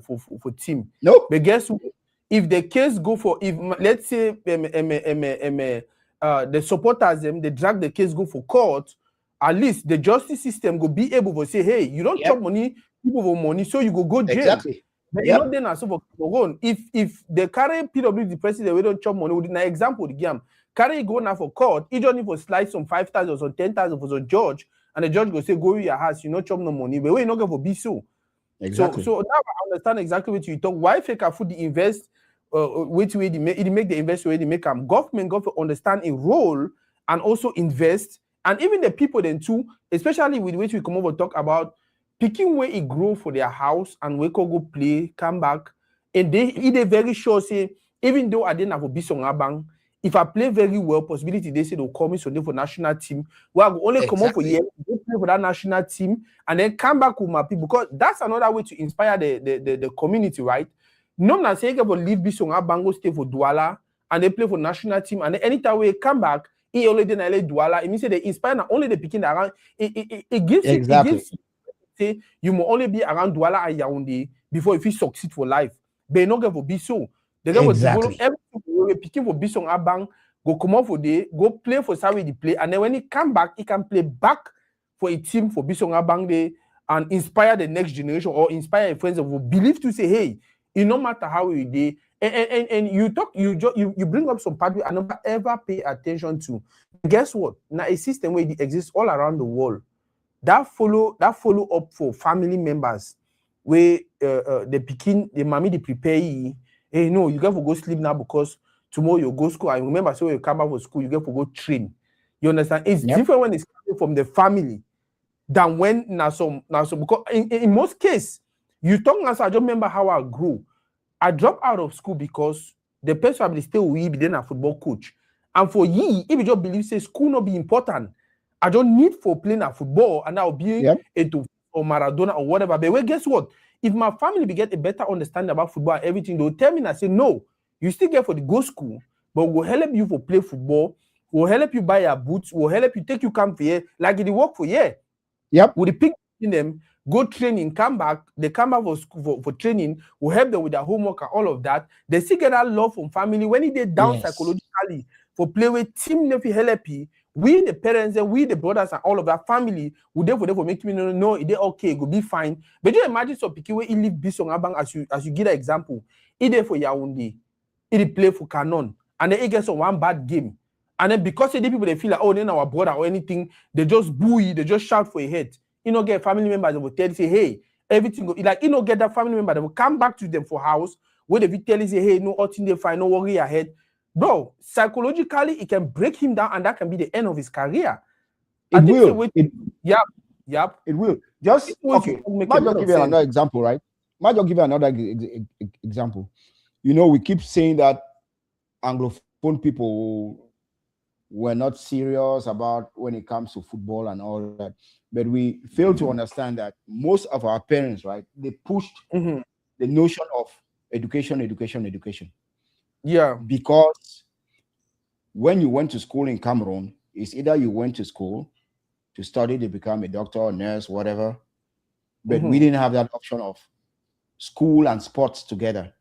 team. Nope. But guess what? If the case go for, if let's say the supporters them, they drag the case go for court, at least the justice system go be able to say, hey, you don't chop money, people for money, so you go jail. Exactly. But you know then also for run. If the carry PWD president we don't chop money, with an example the game. Carry go now for court, he don't need to slide some 5,000 or some 10,000 for some judge, and the judge go say, go to your house, you not chop no money, but we not going for be so. Exactly. So now I understand exactly what you talk. Why fake food the invest, which way they make the invest way they make them. Government got to understand a role and also invest, and even the people then too, especially with which we come over talk about picking where it grow for their house and we could go play, come back, and they very sure say, even though I didn't have a Bison Abang, if I play very well, possibility they say they'll call me Sunday for national team. Well, I will only come up for year, go play for that national team, and then come back with my people, because that's another way to inspire the community, right? No, I'm not saying you leave Bison Abang, go stay for Douala, and they play for national team, and then anytime we come back, he only did Douala. It means they inspire not only the picking around. It gives say you will only be around Douala and Yaoundé before if you succeed for life. They not going to be so. They will develop everything. Picking for Bison Abang, go come out for day, go play for Sawi the play, and then when he come back, he can play back for a team for Bison Abang day and inspire the next generation or inspire friends who believe to say, hey, it no matter how we day. And you talk, you bring up some part I never ever pay attention to. Guess what? Now a system where it exists all around the world. That follow up for family members where the picking the mommy they prepare you. Hey, no, you got to go sleep now because tomorrow you go school. I remember, so you come back for school, you get to go train. You understand? It's different when it's coming from the family than when now some because in most cases, you talk as I just remember how I grew. I dropped out of school because the person will stay with me, then a football coach. And for ye, if you just believe say school not be important, I don't need for playing a football and I'll be into or Maradona or whatever. But well, guess what? If my family will get a better understanding about football and everything, they'll tell me and I say, no, you still get for the go school, but we'll help you for play football, we'll help you buy your boots, we'll help you take you camp for year, like it work for year. Yep. With the pick in them, go training, come back, they come back for school for training, we'll help them with their homework and all of that. They still get that love from family. When they down psychologically for play with team nephew help you, we the parents and we the brothers and all of that family would therefore make me know it okay, go be fine. But you imagine so picky where he live Bison Abang as you give an example. He there for Yaoundé, he play for Canon, and then he gets on one bad game. And then because the people they feel like, oh, then our brother or anything, they just boo you, they just shout for your head. You know, get family members that will tell you, say, hey, everything go like you know, get that family member that will come back to them for house where they will tell you, say, hey, no, nothing they find, no worry ahead. Bro, psychologically, it can break him down, and that can be the end of his career. It will. Yep. It will. Just okay. Might just give you another example, right? Might just give you another example. You know, we keep saying that Anglophone people were not serious about when it comes to football and all that, but we fail to understand that most of our parents, right, they pushed the notion of education. Yeah. Because when you went to school in Cameroon, it's either you went to school to study to become a doctor, nurse, whatever, but we didn't have that option of school and sports together.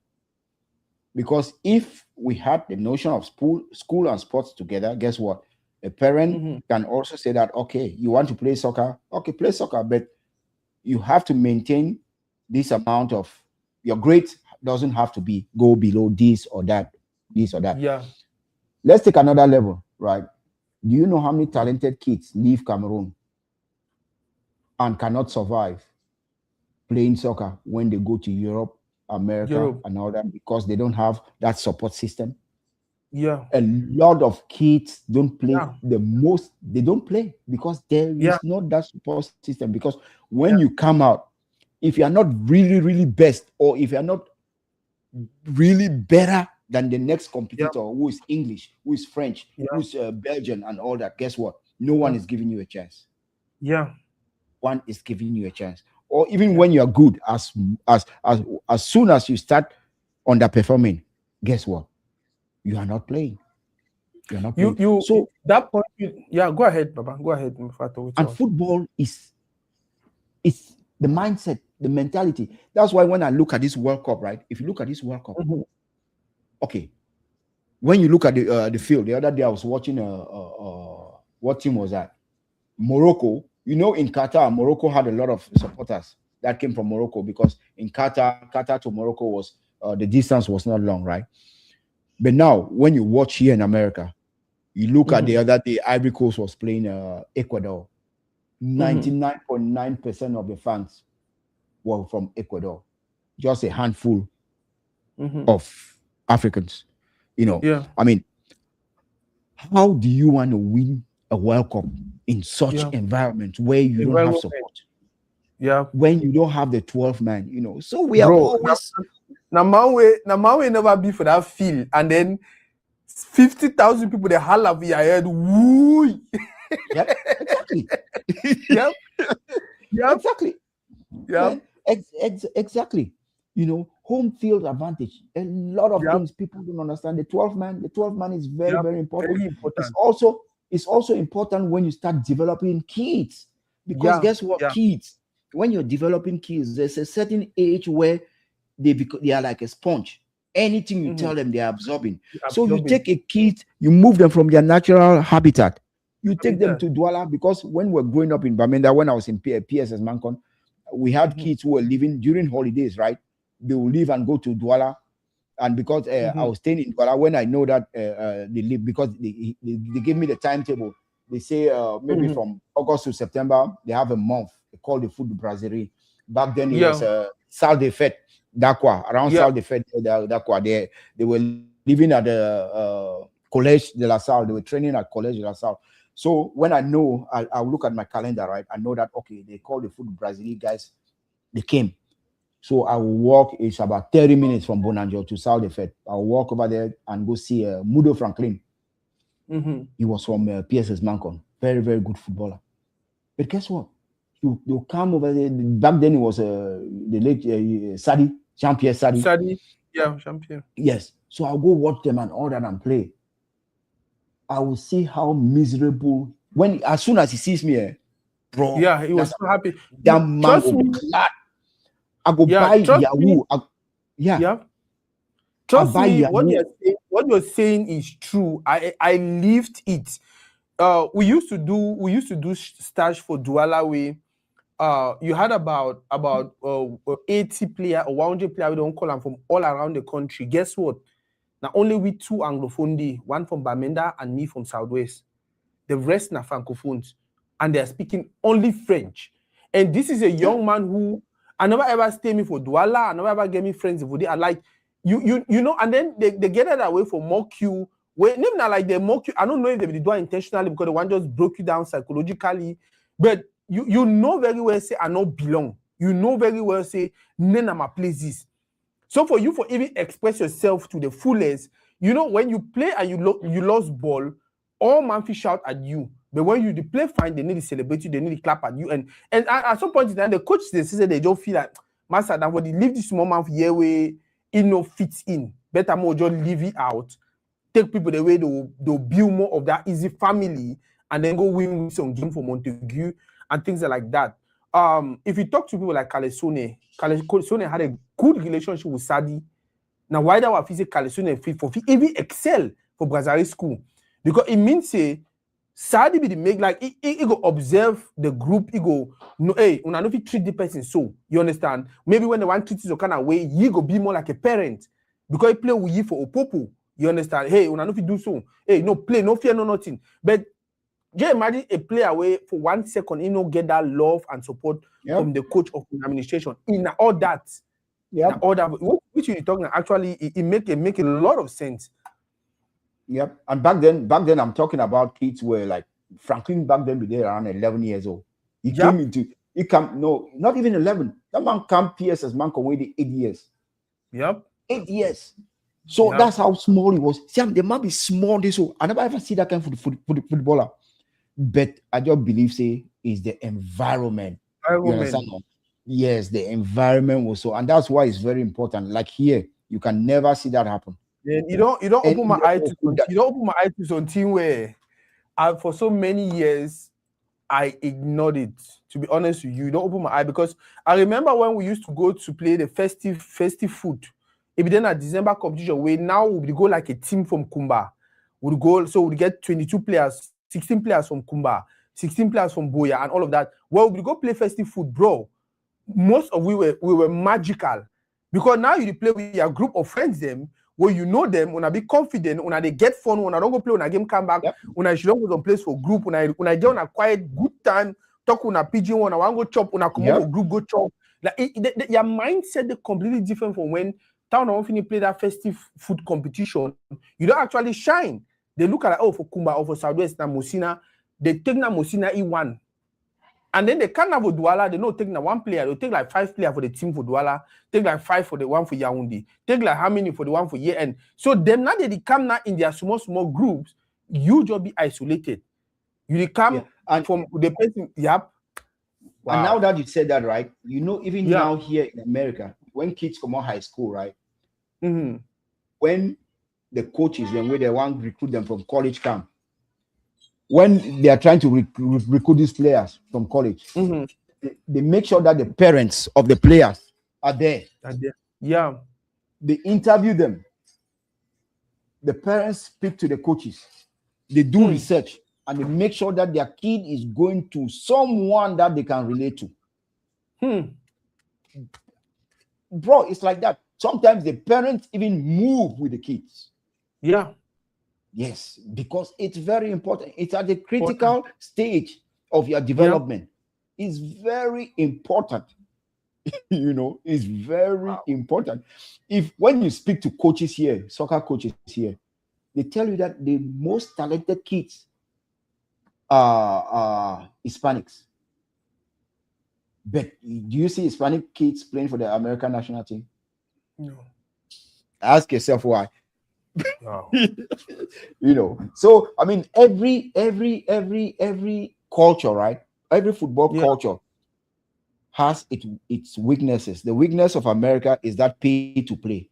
Because if we had the notion of school and sports together, guess what? A parent can also say that, okay, you want to play soccer? Okay, play soccer, but you have to maintain this amount of, your grade doesn't have to be go below this or that. Yeah. Let's take another level, right? Do you know how many talented kids leave Cameroon and cannot survive playing soccer when they go to Europe, America, and all that, because they don't have that support system? Yeah. A lot of kids don't play they don't play because there is not that support system. Because when you come out, if you are not really, really best, or if you are not really better than the next competitor who is English, who is French, who's Belgian and all that, guess what? No one is giving you a chance. Yeah. One is giving you a chance. Or even when you are good, as soon as you start underperforming, guess what? You are not playing. So that point, go ahead, Baba. Go ahead. And football is the mindset, the mentality. That's why when I look at this World Cup, right? If you look at this World Cup, okay. When you look at the field, the other day I was watching what team was that? Morocco. You know, in Qatar, Morocco had a lot of supporters that came from Morocco because in Qatar to Morocco was the distance was not long, right? But now, when you watch here in America, you look at the other day, Ivory Coast was playing Ecuador. 99.9% of the fans were from Ecuador. Just a handful of Africans. You know, I mean, how do you want to win a World Cup in such environment where you don't have support? Yeah. When you don't have the 12 man, you know. So we are always Namawe never be for that feel, and then 50,000 people they holler for your head. Woo! Yep, exactly. Yep. Exactly. Yeah. Exactly. You know, home field advantage. A lot of things people don't understand. The 12 man is very, very important. Very important. It's also important when you start developing kids. Because guess what? Kids, when you're developing kids, there's a certain age where they are like a sponge. Anything you tell them, they are absorbing. So you take a kid, you move them from their natural habitat. You take them to Douala, because when we're growing up in Bamenda, when I was in PSS Mancon, we had kids who were living during holidays, right? They will leave and go to Douala. And because I was staying in Douala, when I know that they live, because they give me the timetable. They say maybe from August to September, they have a month. They call the food brasserie. Back then, it was Salle des Fêtes, Dakwa. Around Salle des Fêtes, Dakwa. They were living at the Collège de la Salle. They were training at Collège de la Salle. So when I know, I'll look at my calendar, right? I know that, okay, they call the food brasserie guys. They came. So I will walk. It's about 30 minutes from Bonanjo to Salle des Fêtes. I'll walk over there and go see Mudo Franklin. He was from PSS Mancon. Very, very good footballer. But guess what? You come over there. Back then it was the late Sadi, Jean-Pierre Sadi. Sadi, Jean-Pierre. Yes. So I'll go watch them and all that and play. I will see how miserable as soon as he sees me, bro. Yeah, he was so happy. That man will be glad. I go buy Yahoo. Trust me, what you're saying is true. I lived it. We used to do stage for Douala way. You had about 80 player or 100 player, we don't call them, from all around the country. Guess what? Now only we two Anglophone, one from Bamenda and me from Southwest. The rest are Francophones, and they are speaking only French. And this is a young man who I never ever stay me for Douala. I never ever get me friends for they are like you know. And then they get it away for mock you. When not like they mock you. I don't know if they do it intentionally because the one just broke you down psychologically. But you know very well say I not belong. You know very well say none of my places. So for you for even express yourself to the fullest, you know, when you play and you lost ball, all man fish shout at you. But when you play fine, they need to celebrate you, they need to clap at you. And at some point in time, the coach they say they don't feel like master that when they leave this moment here where it no fits in. Better more just leave it out. Take people the way they'll build more of that easy family and then go win some game for Montague and things like that. If you talk to people like Kalesone had a good relationship with Sadi. Now, why that was physical Kalesone fit for even excel for Brazil school? Because it means say Sadi be the make like he go observe the group, he go no, hey, when I know if you treat the person so, you understand? Maybe when the one treats you kind of way, he go be more like a parent because he play with you for Opopo. You understand? Hey, when I know if you do so, hey, no play, no fear, no nothing. But just imagine a player away for 1 second, you know, get that love and support from the coach of the administration. In all that, all that, which you're talking, actually, it make a lot of sense. Yep. And back then, I'm talking about kids where like Franklin back then be there around 11 years old. He not even 11. That man came PSS man come with 8 years. Yep. 8 years. So that's how small he was. See, the man be small. So I never ever see that kind of footballer. But I just believe say is the environment. You understand? Yes, the environment was so, and that's why it's very important. Like here, you can never see that happen. Then you don't And open my eye to that, you don't open my eye to some team where for so many years I ignored it. To be honest with you, don't open my eye because I remember when we used to go to play the festive food. If then a December competition, we now would go like a team from Kumba. Would go, so we get 22 players, 16 players from Kumba, 16 players from Boya, and all of that. Well, we go play festive food, bro. Most of we were magical because now you play with your group of friends them where you know them, when I be confident, when they get fun, when I don't go play, when I game come back, yep. when I should go some place for group, when I get on a quiet good time, talk on a pigeon, when I want to go chop, when I come over group, go chop. Like your mindset is completely different from when town or finish play that festive food competition. You don't actually shine. They look at like, oh, for Kumba or for Southwest na Mosina, they take na Mosina E1. And then they can't have a Douala, they don't take na one player, they'll take like 5 players for the team for Douala, take like 5 for the one for Yaoundé, take like how many for the one for year-end. So them now they come now in their small groups, you just be isolated. You come from the person, yep. Wow. And now that you said that, right, you know, even now here in America, when kids come out high school, right, when the coaches, when they want to recruit them from college camp, when they are trying to recruit these players from college, they make sure that the parents of the players are there. Yeah. They interview them. The parents speak to the coaches. They do research and they make sure that their kid is going to someone that they can relate to. Bro, it's like that. Sometimes the parents even move with the kids. Yeah. Yes, because it's very important. It's at the critical stage of your development. It's very important. You know, it's very important. When you speak to coaches here, soccer coaches here, they tell you that the most talented kids are Hispanics. But do you see Hispanic kids playing for the American national team? No. Ask yourself why. Wow. You know, so I mean, every culture, right? Every football culture has its weaknesses. The weakness of America is that pay to play.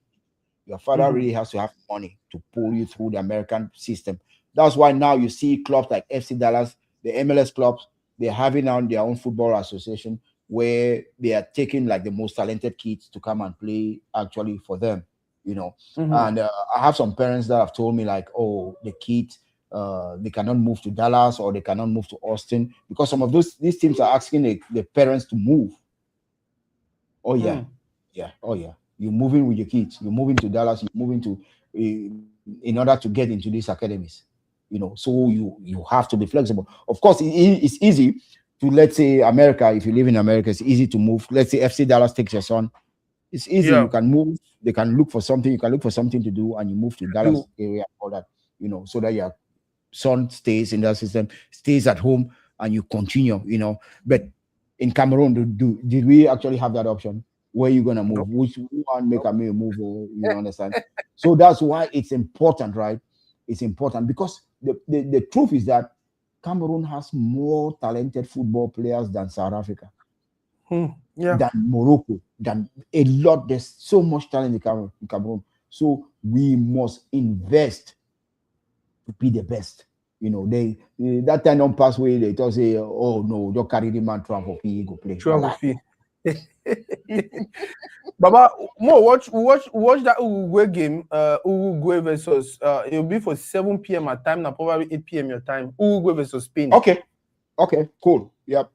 Your father really has to have money to pull you through the American system. That's why now you see clubs like FC Dallas, the MLS clubs, they're having now their own football association where they are taking like the most talented kids to come and play actually for them. You know, and I have some parents that have told me like, oh, the kids, they cannot move to Dallas or they cannot move to Austin because some of these teams are asking the parents to move. Oh yeah, oh yeah. You're moving with your kids. You're moving to Dallas. You're moving to in order to get into these academies. You know, so you have to be flexible. Of course, it's easy to, let's say, America. If you live in America, it's easy to move. Let's say FC Dallas takes your son. It's easy. You can move. They can look for something. You can look for something to do, and you move to Dallas area, all that. You know, so that your son stays in that system, stays at home, and you continue. You know, but in Cameroon, did we actually have that option? Where you gonna move? Which one make a move? Or, you understand? So that's why it's important, right? It's important because the truth is that Cameroon has more talented football players than South Africa. Than Morocco, than a lot. There's so much talent in Cameroon. So we must invest to be the best. You know, that time don't pass away. They just say, oh no, don't carry the man travel fee, go play. Travel fee. Baba, watch that Uruguay game. Uruguay versus it'll be for 7 p.m. at time, now probably 8 p.m. your time. Uruguay versus Spain. Okay, cool. Yep.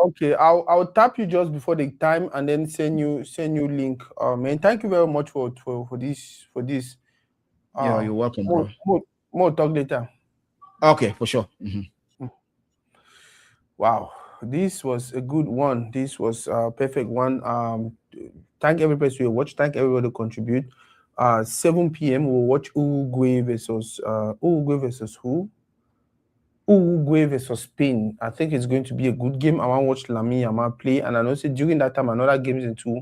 Okay, I'll tap you just before the time and then send you link. Man, thank you very much for this. Yeah, you're welcome, bro. More talk later. Okay, for sure. Wow, this was a good one. This was a perfect one. Thank everybody who watched. Thank everybody who contribute. 7 p.m. we'll watch Uruguay versus who? Uruguay versus Spain. I think it's going to be a good game. I want to watch Lamine Yamal play, and I know during that time another games into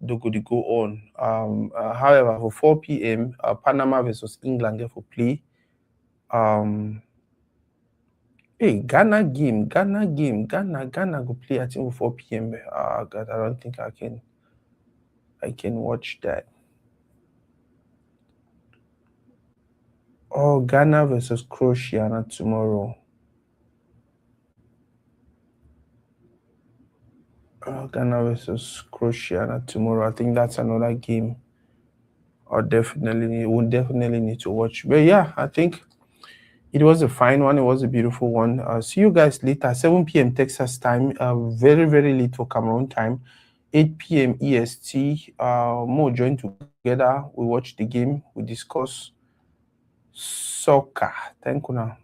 they go on. However, for 4 p.m. Panama versus England get for play. Hey, Ghana go play I think 4 p.m. God, I don't think I can watch that. Oh, Ghana versus Croatia tomorrow. Ghana versus Croatia tomorrow. I think that's another game. We'll definitely need to watch. But yeah, I think it was a fine one. It was a beautiful one. See you guys later. 7 p.m. Texas time. Very, very late for Cameroon time. 8 p.m. EST. More join together. We watch the game. We discuss soccer. Thank you now.